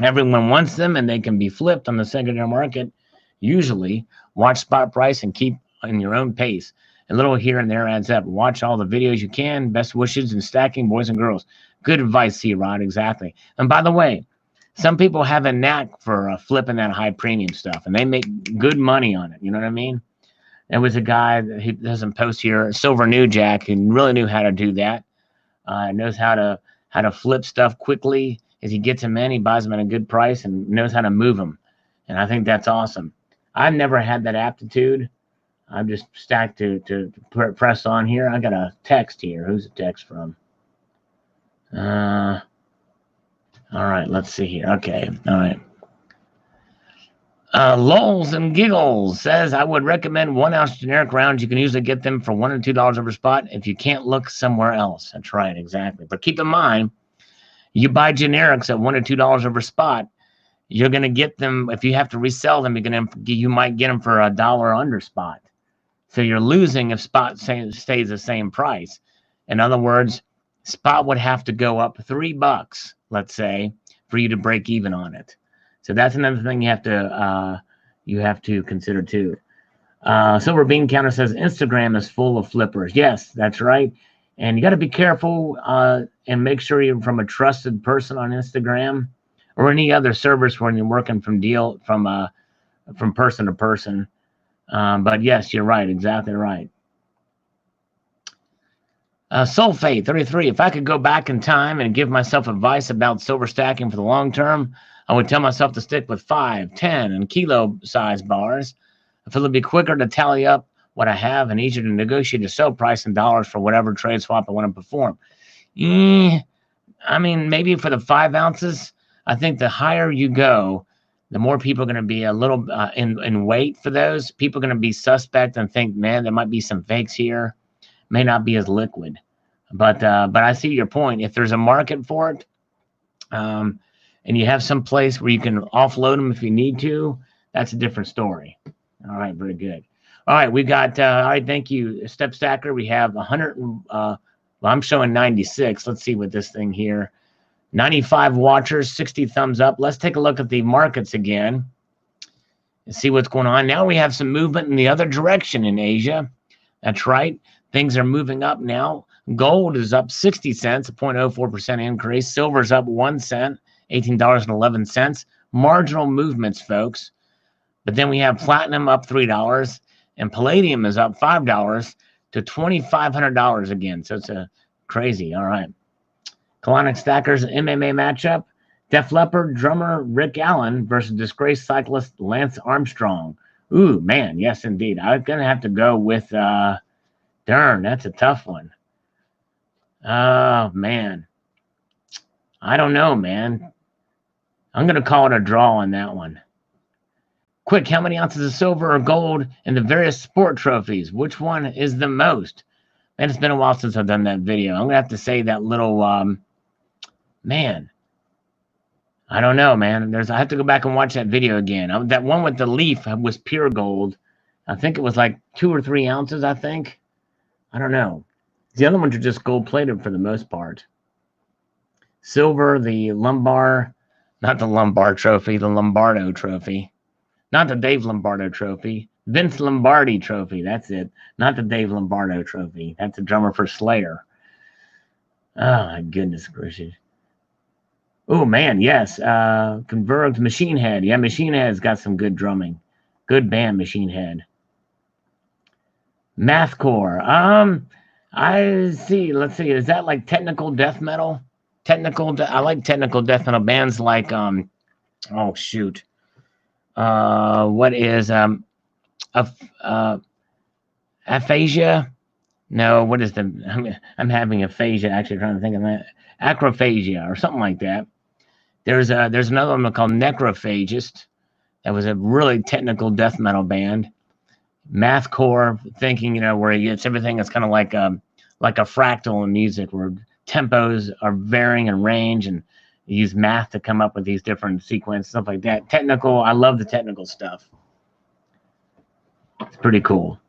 Everyone wants them, and they can be flipped on the secondary market. Usually, watch spot price and keep in your own pace. A little here and there adds up. Watch all the videos you can. Best wishes in stacking, boys and girls. Good advice, C-Rod, exactly. And by the way, some people have a knack for flipping that high premium stuff, and they make good money on it. You know what I mean? There was a guy, he doesn't post here, Silver New Jack, who really knew how to do that. Knows how to flip stuff quickly. As he gets them in, he buys them at a good price and knows how to move them. And I think that's awesome. I've never had that aptitude. I'm just stacked to press on here. I got a text here. Who's the text from? All right, let's see here. Okay, all right. Lulz and Giggles says, I would recommend 1 ounce generic rounds. You can usually get them for $1 or $2 over spot if you can't look somewhere else. That's right, exactly. But keep in mind, you buy generics at $1 or $2 over spot, you're going to get them. If you have to resell them, you might get them for $1 under spot. So you're losing if spot stays the same price. In other words, spot would have to go up $3, let's say, for you to break even on it. So that's another thing you have to consider too. Silver Bean Counter says Instagram is full of flippers. Yes, that's right. And you got to be careful and make sure you're from a trusted person on Instagram or any other service when you're working from person to person. But yes, you're right. Exactly right. Sulfate 33. If I could go back in time and give myself advice about silver stacking for the long term, I would tell myself to stick with 5, 10, and kilo size bars. I feel it'd be quicker to tally up what I have and easier to negotiate a sell price in dollars for whatever trade swap I want to perform. I mean, maybe for the 5 ounces, I think the higher you go, the more people are going to be a little in wait for those. People are going to be suspect and think, man, there might be some fakes here. May not be as liquid. But I see your point. If there's a market for it, and you have some place where you can offload them if you need to, that's a different story. All right, very good. All right, we got, all right, thank you, Step Stacker. We have 100, well, I'm showing 96. Let's see what this thing here. 95 watchers, 60 thumbs up. Let's take a look at the markets again see what's going on. Now we have some movement in the other direction in Asia. That's right. Things are moving up now. Gold is up 60 cents, a 0.04% increase. Silver's up 1 cent, $18.11. Marginal movements, folks. But then we have platinum up $3, and palladium is up $5 to $2,500 again. So it's a crazy. All right. Colonic Stackers MMA matchup. Def Leppard drummer Rick Allen versus disgraced cyclist Lance Armstrong. Ooh, man, yes, indeed. I'm going to have to go with, darn, that's a tough one. Oh, man. I don't know, man. I'm going to call it a draw on that one. Quick, how many ounces of silver or gold in the various sport trophies? Which one is the most? Man, it's been a while since I've done that video. I'm going to have to say that little, man. I don't know, man. I have to go back and watch that video again. That one with the leaf was pure gold. I think it was like 2 or 3 ounces, I think. I don't know. The other ones are just gold-plated for the most part. Silver, the lumbar, not the lumbar trophy, the Lombardo trophy. Not the Dave Lombardo trophy. Vince Lombardi trophy, that's it. Not the Dave Lombardo trophy. That's a drummer for Slayer. Oh, my goodness gracious. Oh, man, yes. Converged Machine Head. Yeah, Machine Head's got some good drumming. Good band, Machine Head. Mathcore. I see. Let's see. Is that like technical death metal? I like technical death metal bands like, oh, shoot. What is, aphasia? No, what is I'm having aphasia, actually trying to think of that. Acrophagia or something like that. There's another one called Necrophagist. That was a really technical death metal band. Mathcore, thinking, where it's everything is kind of like a fractal in music, where tempos are varying in range, and you use math to come up with these different sequences, stuff like that. Technical, I love the technical stuff. It's pretty cool.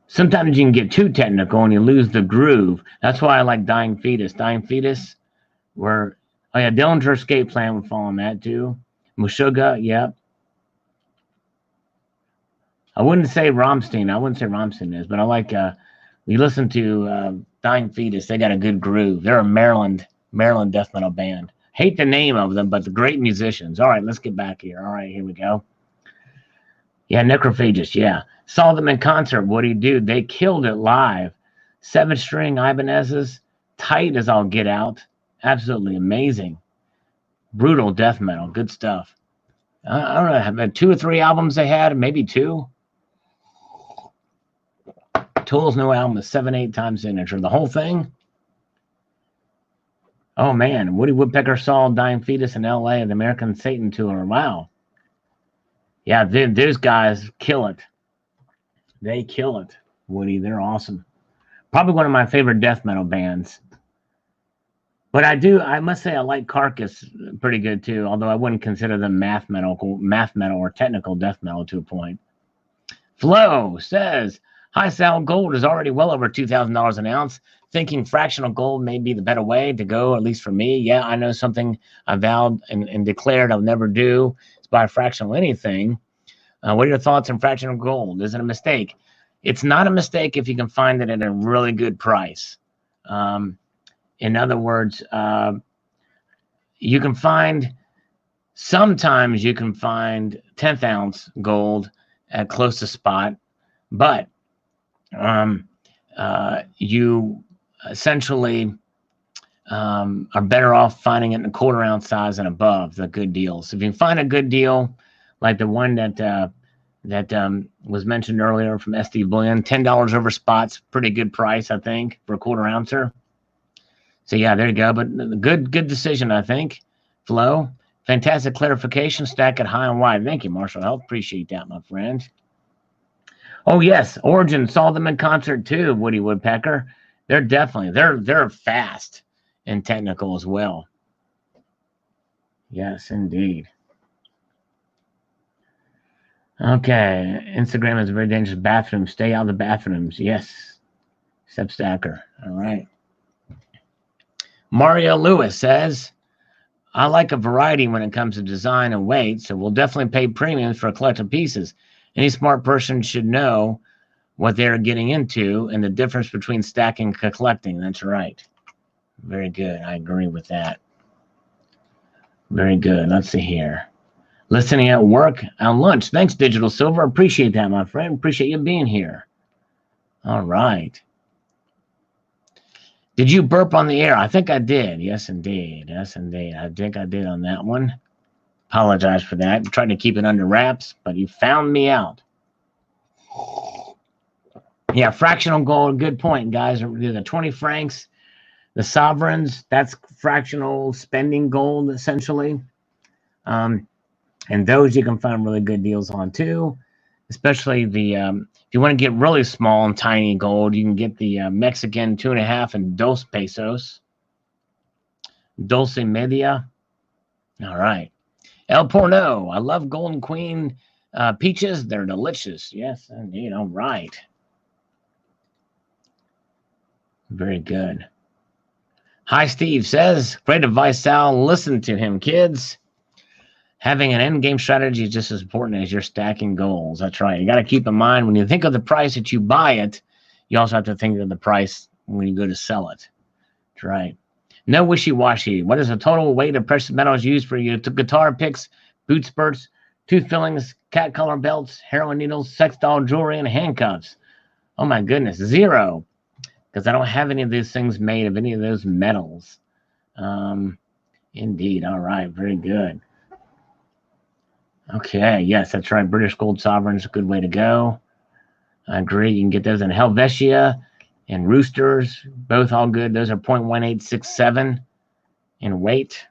Sometimes you can get too technical and you lose the groove. That's why I like Dying Fetus. Dying Fetus, where, oh yeah, Dillinger Escape Plan would fall on that too. Meshuggah, yep. I wouldn't say Rammstein is, but I like, we listen to Dying Fetus. They got a good groove. They're a Maryland death metal band. Hate the name of them, but the great musicians. All right, let's get back here. All right, here we go. Yeah, Necrophagist, yeah. Saw them in concert. What do you do? They killed it live. 7-string Ibanez's, tight as all get out. Absolutely amazing. Brutal death metal. Good stuff. I don't know. Have 2 or 3 albums they had? Maybe 2. Tool's new album is 7/8 time signature. The whole thing? Oh, man. Woody Woodpecker saw Dying Fetus in L.A. at the American Satan Tour. Wow. Yeah, those guys kill it. They kill it, Woody. They're awesome. Probably one of my favorite death metal bands. But I must say I like Carcass pretty good too, although I wouldn't consider them math metal or technical death metal to a point. Flo says, hi Sal, gold is already well over $2,000 an ounce. Thinking fractional gold may be the better way to go, at least for me. Yeah, I know something I vowed and declared I'll never do is buy fractional anything. What are your thoughts on fractional gold? Is it a mistake? It's not a mistake if you can find it at a really good price. In other words, sometimes you can find 10th ounce gold at close to spot, but you essentially are better off finding it in a 1/4 ounce size and above, the good deals. So if you can find a good deal, like the one that was mentioned earlier from SD Bullion, $10 over spots, pretty good price, I think, for a 1/4 ouncer. So yeah, there you go. But good decision, I think. Flo, fantastic clarification. Stack it high and wide. Thank you, Marshall Health. Appreciate that, my friend. Oh yes, Origin saw them in concert too. Woody Woodpecker. They're definitely they're fast and technical as well. Yes, indeed. Okay, Instagram is a very dangerous bathroom. Stay out of the bathrooms. Yes, Step Stacker. All right. Mario Lewis says, I like a variety when it comes to design and weight, so we'll definitely pay premiums for collected pieces. Any smart person should know what they're getting into and the difference between stacking and collecting. That's right. Very good. I agree with that. Very good. Let's see here. Listening at work on lunch. Thanks, Digital Silver. Appreciate that, my friend. Appreciate you being here. All right. Did you burp on the air? I think I did. Yes, indeed. Yes, indeed. I think I did on that one. Apologize for that. I'm trying to keep it under wraps, but you found me out. Yeah, fractional gold. Good point, guys. The 20 francs, the sovereigns, that's fractional spending gold, essentially. And those you can find really good deals on too, especially the if you want to get really small and tiny gold, you can get the Mexican 2.5 and 2 pesos. Dulce Media. All right. El Porno. I love Golden Queen peaches. They're delicious. Yes, indeed. All right. Very good. Hi, Steve says, great advice, Sal. Listen to him, kids. Having an end game strategy is just as important as your stacking goals. That's right. You got to keep in mind when you think of the price that you buy it, you also have to think of the price when you go to sell it. That's right. No wishy-washy. What is the total weight of precious metals used for your guitar picks, boot spurts, tooth fillings, cat collar belts, heroin needles, sex doll jewelry, and handcuffs? Oh my goodness, 0. Because I don't have any of these things made of any of those metals. Indeed. All right. Very good. Okay, yes, that's right. British gold sovereign is a good way to go. I agree. You can get those in Helvetia and Roosters. Both all good. Those are 0.1867 in weight.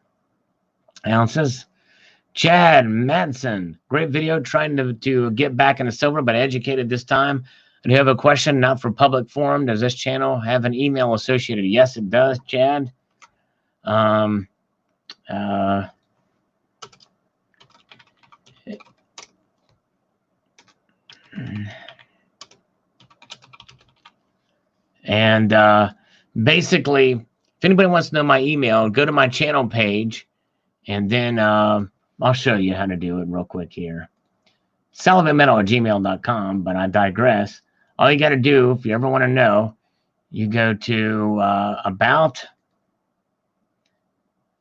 Ounces. Chad Madsen. Great video trying to get back into silver, but educated this time. Do you have a question? Not for public forum. Does this channel have an email associated? Yes, it does, Chad. And basically, if anybody wants to know my email, go to my channel page, and then I'll show you how to do it real quick here. salivatemetal@gmail.com, but I digress. All you got to do, if you ever want to know, you go to About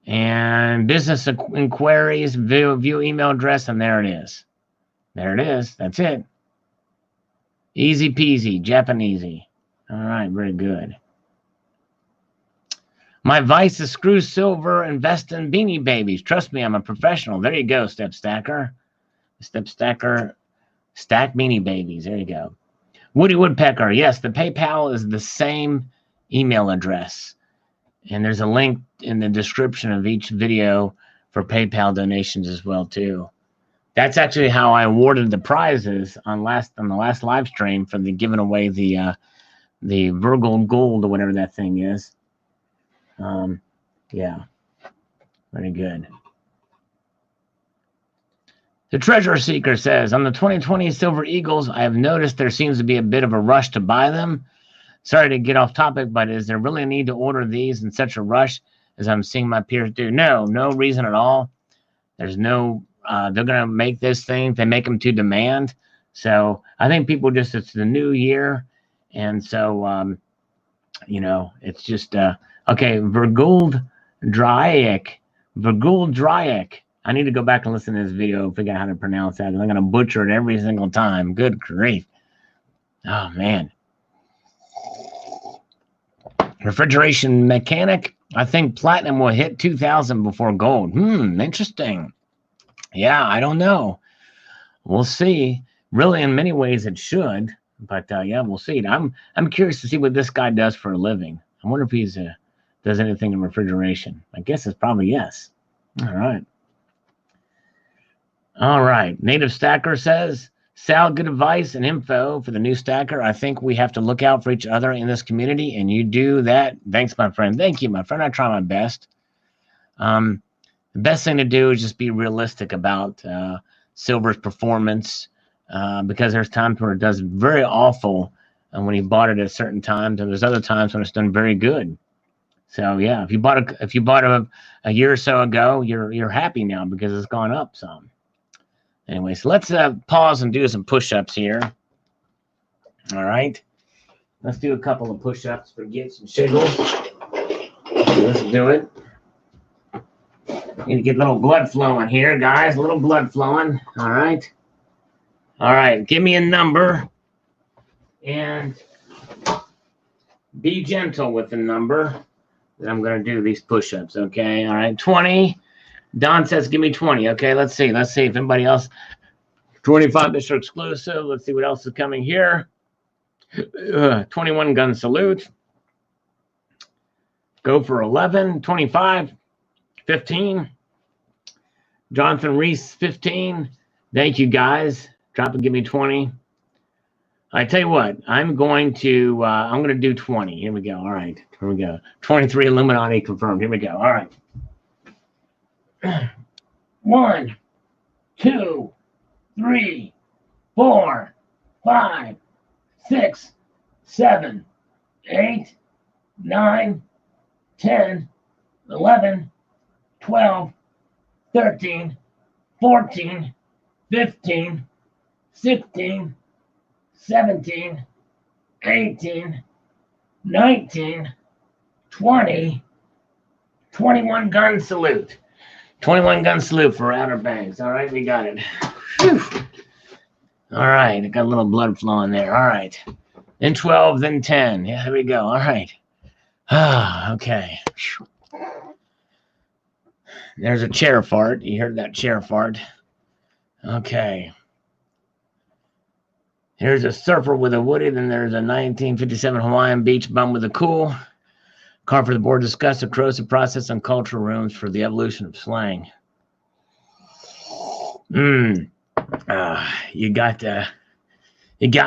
and Business Inquiries, view email address, and there it is. There it is. That's it. Easy peasy, Japanesey. All right, very good. My vice is screw silver, invest in beanie babies. Trust me, I'm a professional. There you go, Step Stacker. Step Stacker, stack beanie babies. There you go. Woody Woodpecker. Yes, the PayPal is the same email address. And there's a link in the description of each video for PayPal donations as well, too. That's actually how I awarded the prizes on the last live stream for the giving away the Virgo Gold or whatever that thing is. Yeah, very good. The Treasure Seeker says, on the 2020 Silver Eagles, I have noticed there seems to be a bit of a rush to buy them. Sorry to get off topic, but is there really a need to order these in such a rush as I'm seeing my peers do? No reason at all. There's no, they're going to make this thing. They make them to demand. So I think people just, it's the new year. And so, you know, it's just, okay, Vergold Dryack. I need to go back and listen to this video and figure out how to pronounce that. I'm going to butcher it every single time. Good grief. Oh, man. Refrigeration mechanic. I think platinum will hit 2,000 before gold. Interesting. Yeah, I don't know. We'll see. Really, in many ways, it should. But yeah, we'll see. I'm curious to see what this guy does for a living. I wonder if he's does anything in refrigeration. I guess it's probably yes. All right. All right. Native Stacker says, Sal, good advice and info for the new stacker. I think we have to look out for each other in this community, and you do that. Thanks, my friend. Thank you, my friend. I try my best. The best thing to do is just be realistic about silver's performance, because there's times where it does very awful when you bought it at certain times, and there's other times when it's done very good. So yeah, if you bought a year or so ago, you're happy now because it's gone up some. Anyway, so let's pause and do some push-ups here. All right, let's do a couple of push-ups for gits and shiggles. Let's do it. Need to get a little blood flowing here, guys. A little blood flowing. All right. All right. Give me a number and be gentle with the number that I'm going to do these push-ups. Okay. All right. 20. Don says, give me 20. Okay. Let's see. Let's see if anybody else. 25 Mr. Exclusive. Let's see what else is coming here. 21 gun salute. Go for 11. 25. 15. Jonathan Reese, 15. Thank you, guys. Drop and give me 20. I tell you what, I'm going to do 20. Here we go. All right. Here we go. 23 Illuminati confirmed. Here we go. All right. 1, 2, 3, 4, 5, 6, 7, 8, 9, 10, 11, 12, 13, 14, 15, 16, 17, 18, 19, 20, 21 gun salute. 21 gun salute for Outer Banks. All right, we got it. Whew. All right, I got a little blood flowing there. All right. Then 12, then 10. Yeah, here we go. All right. Okay. There's a chair fart. You heard that chair fart. Okay. Here's a surfer with a Woody. Then there's a 1957 Hawaiian beach bum with a cool. Car for the board discussed the corrosive process on cultural rooms for the evolution of slang. You got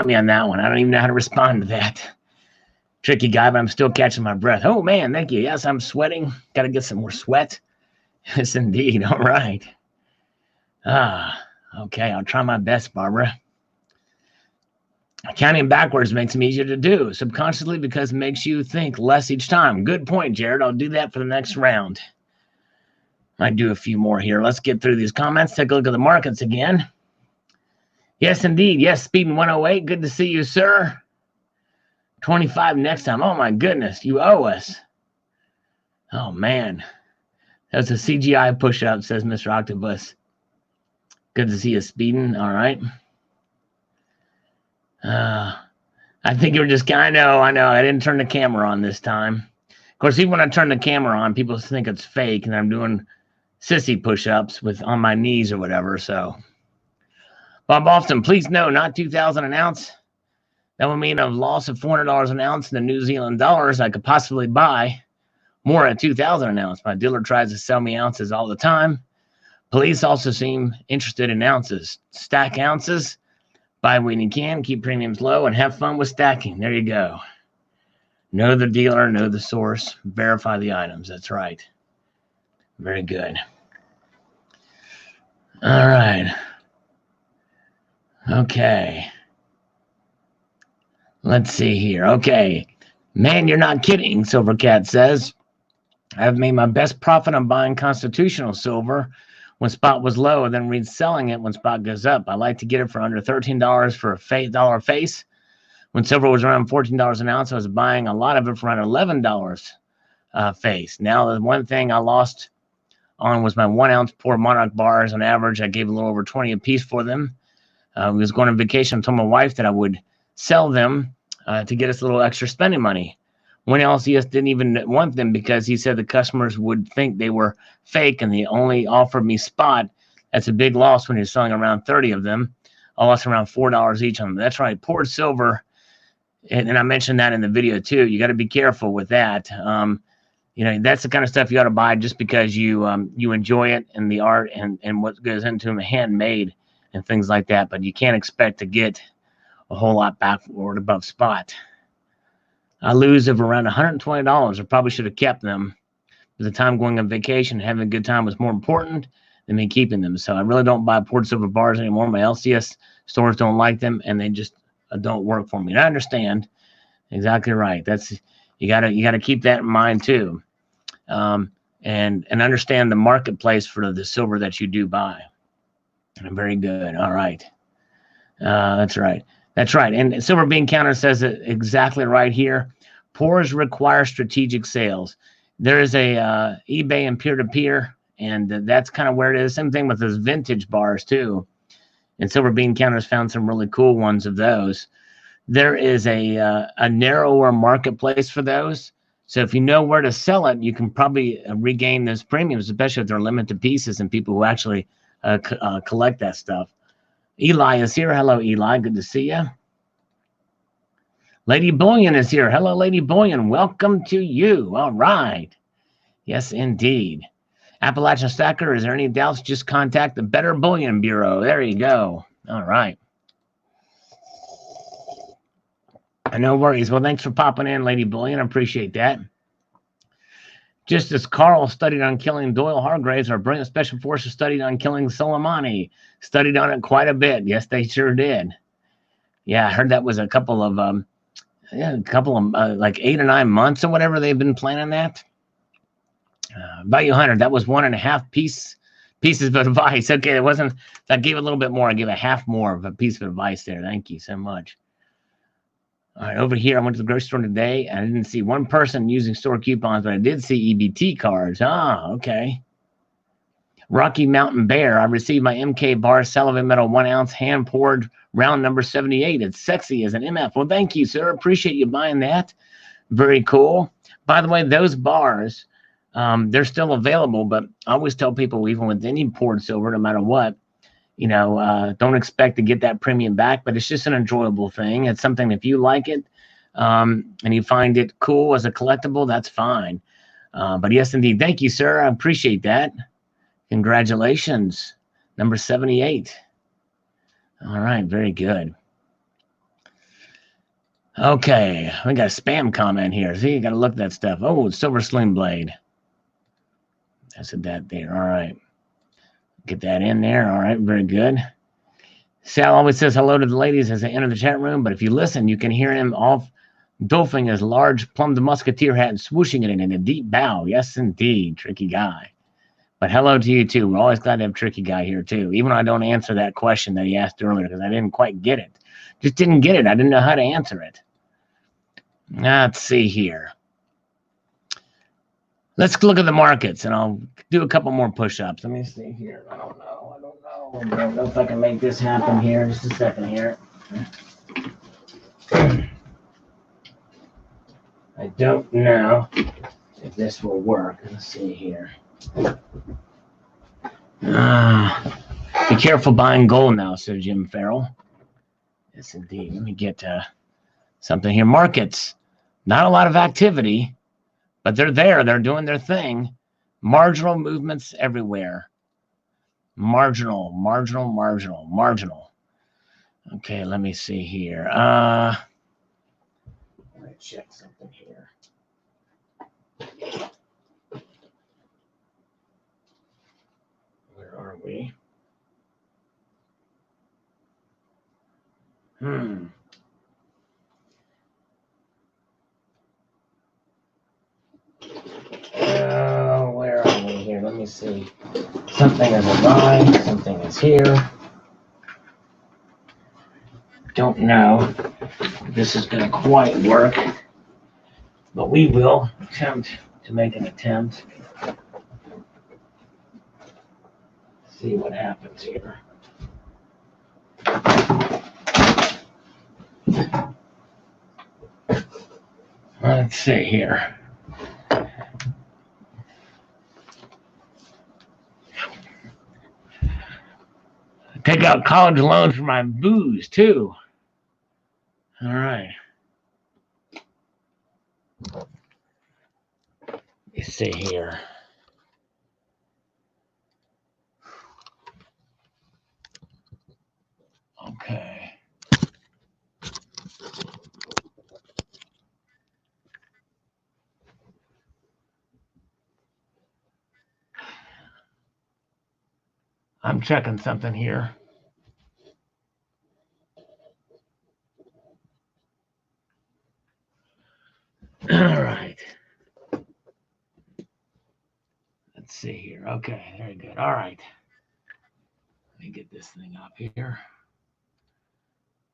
me on that one. I don't even know how to respond to that. Tricky guy, but I'm still catching my breath. Oh, man, thank you. Yes, I'm sweating. Got to get some more sweat. Yes, indeed. All right. Okay. I'll try my best, Barbara. Counting backwards makes them easier to do subconsciously because it makes you think less each time. Good point, Jared. I'll do that for the next round. Might do a few more here. Let's get through these comments. Take a look at the markets again. Yes, indeed. Yes, Speeding 108. Good to see you, sir. 25 next time. Oh, my goodness. You owe us. Oh, man. That's a CGI push-up, says Mr. Octopus. Good to see you, Speeding. All right. I think you were just, I know. I didn't turn the camera on this time. Of course, even when I turn the camera on, people think it's fake, and I'm doing sissy push-ups on my knees or whatever, so. Bob Austin, please no, not 2,000 an ounce. That would mean a loss of $400 an ounce in the New Zealand dollars I could possibly buy. More at 2,000 an ounce. My dealer tries to sell me ounces all the time. Police also seem interested in ounces. Stack ounces, buy when you can, keep premiums low, and have fun with stacking. There you go. Know the dealer, know the source, verify the items. That's right. Very good. All right. Okay. Let's see here. Okay. Man, you're not kidding, Silvercat says. I've made my best profit on buying constitutional silver when spot was low and then reselling it when spot goes up. I like to get it for under $13 for a $8 face. When silver was around $14 an ounce, I was buying a lot of it for around $11 face. Now, the one thing I lost on was my 1 ounce poor Monarch bars. On average, I gave a little over 20 a piece for them. I was going on vacation. I told my wife that I would sell them to get us a little extra spending money. One LCS didn't even want them because he said the customers would think they were fake and they only offered me spot. That's a big loss when you're selling around 30 of them. I lost around $4 each on them. That's right. Poured silver. And I mentioned that in the video too. You got to be careful with that. That's the kind of stuff you ought to buy just because you enjoy it and the art and what goes into them, handmade and things like that. But you can't expect to get a whole lot back or above spot. I lose of around $120. I probably should have kept them. At the time going on vacation, having a good time was more important than me keeping them. So I really don't buy poured silver bars anymore. My LCS stores don't like them, and they just don't work for me. And I understand. Exactly right. You gotta keep that in mind too. and understand the marketplace for the silver that you do buy. Very good. All right. That's right. That's right. And Silver Bean Counter says it exactly right here. Pours require strategic sales. There is a eBay and peer-to-peer, and that's kind of where it is. Same thing with those vintage bars too. And Silver Bean Counters found some really cool ones of those. There is a narrower marketplace for those. So if you know where to sell it, you can probably regain those premiums, especially if they're limited pieces and people who actually collect that stuff. Eli is here. Hello, Eli. Good to see you. Lady Bullion is here. Hello, Lady Bullion. Welcome to you. All right. Yes, indeed. Appalachian Stacker, is there any doubts? Just contact the Better Bullion Bureau. There you go. All right. No worries. Well, thanks for popping in, Lady Bullion. I appreciate that. Just as Carl studied on killing Doyle Hargraves, our brilliant special forces studied on killing Soleimani. Studied on it quite a bit. Yes, they sure did. Yeah, I heard that was a couple of like 8 or 9 months or whatever they've been planning that. Value Hunter, that was 1.5 pieces of advice. Okay, it wasn't. I gave a little bit more. I gave a half more of a piece of advice there. Thank you so much. All right, over here, I went to the grocery store today, and I didn't see one person using store coupons, but I did see EBT cards. Ah, okay. Rocky Mountain Bear, I received my MK bar Salivate Metal 1 ounce hand poured round number 78. It's sexy as an MF. Well, thank you, sir. Appreciate you buying that. Very cool. By the way, those bars, they're still available, but I always tell people, even with any poured silver, no matter what, don't expect to get that premium back, but it's just an enjoyable thing. It's something, if you like it and you find it cool as a collectible, that's fine. But yes, indeed. Thank you, sir. I appreciate that. Congratulations. Number 78. All right. Very good. Okay. We got a spam comment here. See, you got to look at that stuff. Oh, Silver Sling Blade. That's that there. All right. Get that in there. All right. Very good. Sal always says hello to the ladies as they enter the chat room, but if you listen, you can hear him off doffing his large plumed musketeer hat and swooshing it in a deep bow. Yes, indeed. Tricky guy. But hello to you, too. We're always glad to have Tricky Guy here, too. Even though I don't answer that question that he asked earlier because I didn't quite get it. Just didn't get it. I didn't know how to answer it. Let's see here. Let's look at the markets, and I'll do a couple more push-ups. Let me see here. I don't know. I don't know if I can make this happen here. Just a second here. I don't know if this will work. Let's see here. Be careful buying gold now, said Jim Farrell. Yes, indeed. Let me get something here. Markets. Not a lot of activity, but they're there. They're doing their thing. Marginal movements everywhere. Marginal. Okay, let me see here. Let me check something here. Where are we? Where are we here? Let me see. Something is arrived. Something is here. Don't know if this is going to quite work, but we will attempt to make an attempt. See what happens here. Let's see here. Take out college loans for my booze, too. All right. Let's see here. Okay. I'm checking something here. All right. see here. Okay, very good. All right. Let me get this thing up here.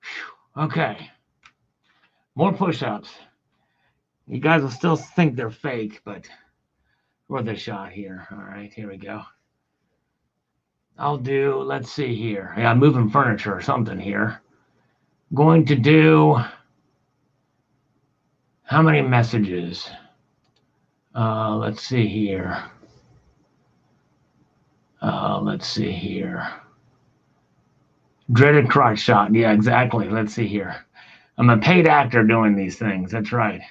Whew. Okay. More push-ups. You guys will still think they're fake, but worth a shot here. All right, here we go. I'll do, let's see here. Yeah, I'm moving furniture or something here. Going to do, how many messages? Let's see here. Let's see here. Dreaded crotch shot. Yeah, exactly. Let's see here. I'm a paid actor doing these things. That's right.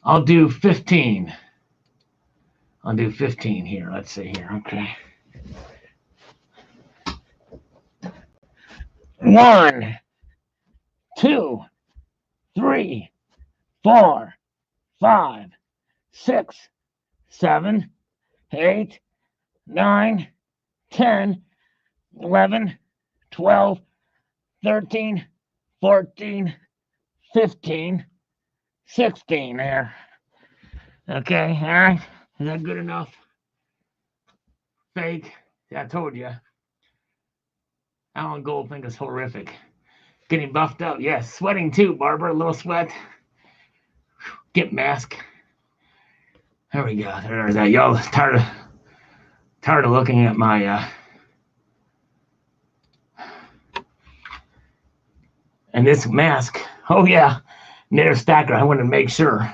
I'll do 15. I'll do 15 here. Let's see here. Okay. 1, 2, 3, 4, 5, 6, 7, 8, 9, 10, 11, 12, 13, 14, 15, 16 there. Okay, all right. Is that good enough? Fake. Yeah, I told you. Alan Goldfink is horrific. Getting buffed up. Yes, sweating too, Barbara. A little sweat. Get mask. There we go. There's that. Y'all tired of looking at my and this mask. Oh yeah, Knitter Stacker. I wanted to make sure.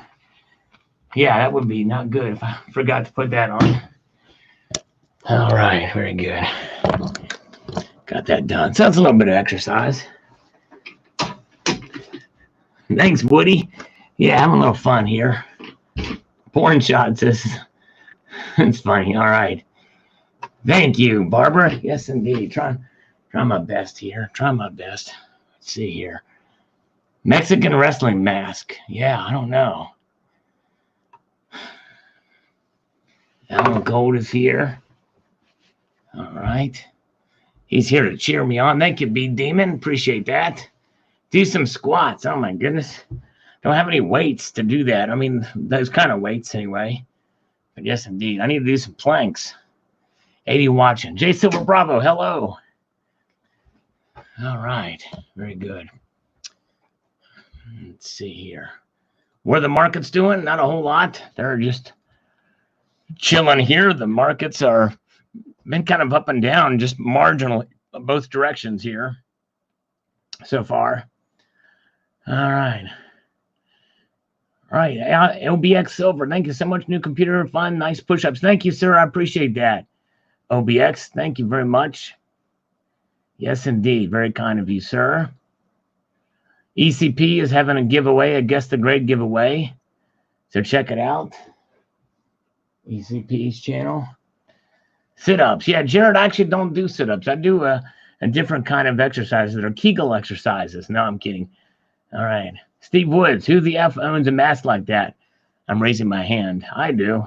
Yeah, that would be not good if I forgot to put that on. All right, very good. Got that done. So that's a little bit of exercise. Thanks, Woody. Yeah, having a little fun here. Porn shots. It's funny. All right. Thank you, Barbara. Yes, indeed. Try my best here. Try my best. Let's see here. Mexican wrestling mask. Yeah, I don't know. Alan Gold is here. All right. He's here to cheer me on. Thank you, B Demon. Appreciate that. Do some squats. Oh, my goodness. Don't have any weights to do that. I mean, those kind of weights anyway. But yes, indeed. I need to do some planks. 80 watching. J Silver Bravo, hello. All right. Very good. Let's see here. Where the market's doing? Not a whole lot. They're just chilling here. The markets are been kind of up and down, just marginally, both directions here so far. All right. All right. OBX Silver, thank you so much. New computer, fun, nice push-ups. Thank you, sir. I appreciate that. OBX, thank you very much. Yes, indeed. Very kind of you, sir. ECP is having a giveaway, I guess the grade giveaway. So check it out. ECP's channel. Sit-ups. Yeah, Jared, I actually don't do sit-ups. I do a different kind of exercises that are Kegel exercises. No, I'm kidding. All right. Steve Woods, who the F owns a mask like that? I'm raising my hand. I do.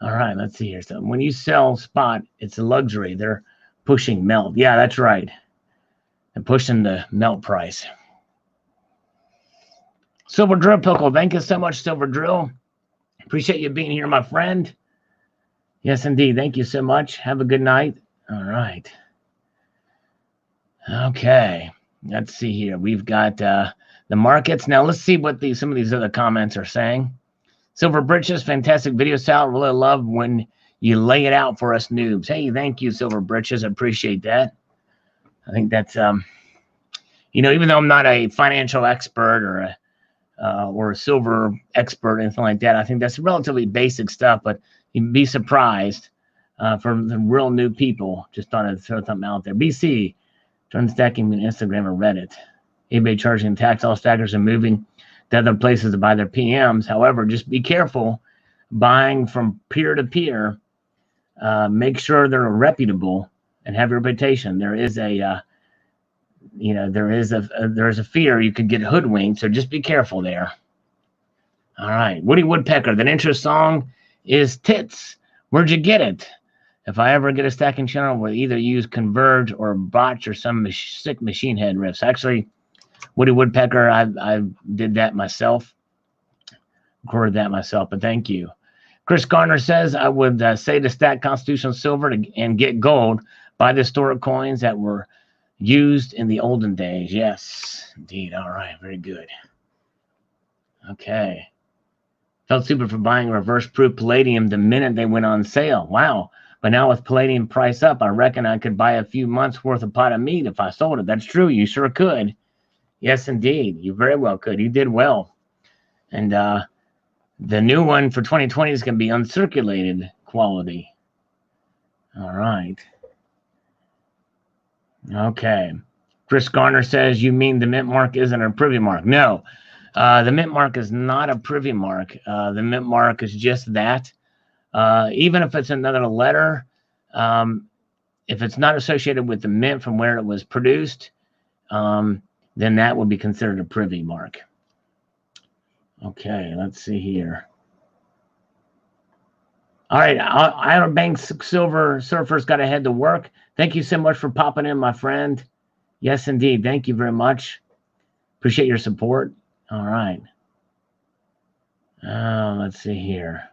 All right, let's see here. So when you sell spot, it's a luxury. They're pushing melt. Yeah, that's right. They're pushing the melt price. Silver Drill Pickle, thank you so much, Silver Drill. Appreciate you being here, my friend. Yes, indeed. Thank you so much. Have a good night. All right. Okay. Let's see here. We've got the markets. Now, let's see what some of these other comments are saying. Silver Britches, fantastic video, Sal. Really love when you lay it out for us noobs. Hey, thank you, Silver Britches. I appreciate that. I think that's, even though I'm not a financial expert or a silver expert or anything like that, I think that's relatively basic stuff, but you'd be surprised for the real new people. Just thought I'd throw something out there. BC, turn stacking on Instagram or Reddit. eBay charging tax. All stackers are moving to other places to buy their PMs. However, just be careful buying from peer to peer. Make sure they're reputable and have a reputation. There is a fear you could get hoodwinked, so just be careful there. All right, Woody Woodpecker. The intro song is Tits. Where'd you get it? If I ever get a stacking channel, we'll either use Converge or Botch or some sick machine head riffs. Actually, Woody Woodpecker, I did that myself, recorded that myself, but thank you. Chris Garner says, I would say to stack constitutional silver and get gold. Buy the historic coins that were used in the olden days. Yes, indeed. All right, very good. Okay. Felt super for buying reverse proof palladium the minute they went on sale. Wow. But now with palladium price up, I reckon I could buy a few months worth of pot of meat if I sold it. That's true. You sure could. Yes, indeed. You very well could. You did well. And the new one for 2020 is going to be uncirculated quality. All right. Okay. Chris Garner says, you mean the mint mark isn't a privy mark? No. The mint mark is not a privy mark. The mint mark is just that. Even if it's another letter, if it's not associated with the mint from where it was produced, then that would be considered a privy mark. Okay, let's see here. All right, Outer Banks Silver Surfers got to head to work. Thank you so much for popping in, my friend. Yes, indeed. Thank you very much. Appreciate your support. All right. Let's see here.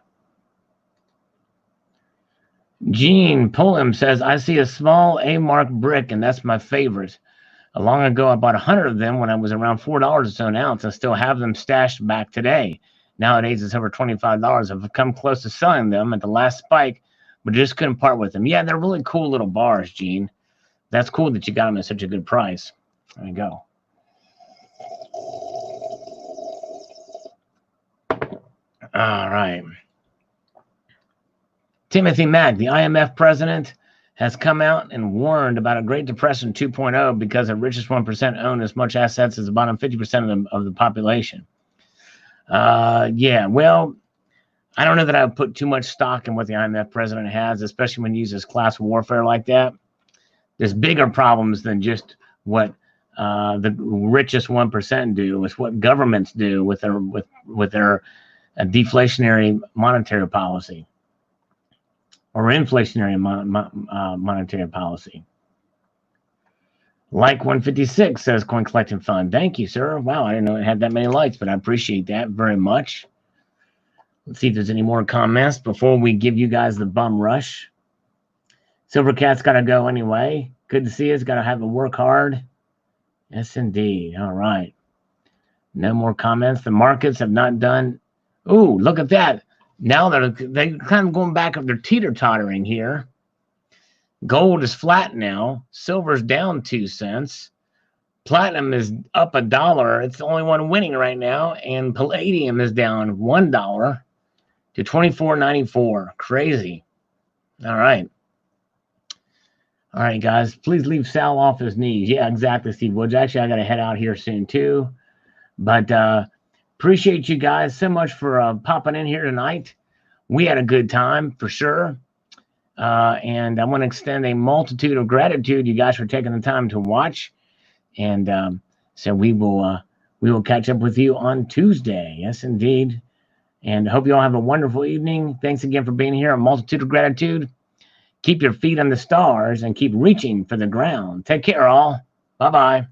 Gene Pullum says, I see a small A-mark brick, and that's my favorite. Long ago, I bought 100 of them when I was around $4 or so an ounce. I still have them stashed back today. Nowadays, it's over $25. I've come close to selling them at the last spike, but just couldn't part with them. Yeah, they're really cool little bars, Gene. That's cool that you got them at such a good price. There you go. All right. Timothy Mack, the IMF president, has come out and warned about a Great Depression 2.0 because the richest 1% own as much assets as the bottom 50% of the population. Yeah, well, I don't know that I would put too much stock in what the IMF president has, especially when he uses class warfare like that. There's bigger problems than just what the richest 1% do. It's what governments do with their deflationary monetary policy or inflationary monetary policy. Like 156 says Coin Collecting Fund. Thank you, sir. Wow, I didn't know it had that many likes, but I appreciate that very much. Let's see if there's any more comments before we give you guys the bum rush. Silvercat's got to go anyway. Good to see us. Got to have to work hard. Yes, indeed. All right. No more comments. The markets have not done. Ooh, look at that. Now they're kind of going back up. They're teeter-tottering here. Gold is flat now. Silver's down 2 cents. Platinum is up $1. It's the only one winning right now. And palladium is down $1 to $24.94. Crazy. All right. All right, guys. Please leave Sal off his knees. Yeah, exactly, Steve Woods. Actually, I got to head out here soon, too. But appreciate you guys so much for popping in here tonight. We had a good time, for sure. And I want to extend a multitude of gratitude, you guys, for taking the time to watch. And so we will catch up with you on Tuesday. Yes, indeed. And hope you all have a wonderful evening. Thanks again for being here. A multitude of gratitude. Keep your feet on the stars and keep reaching for the ground. Take care, all. Bye-bye.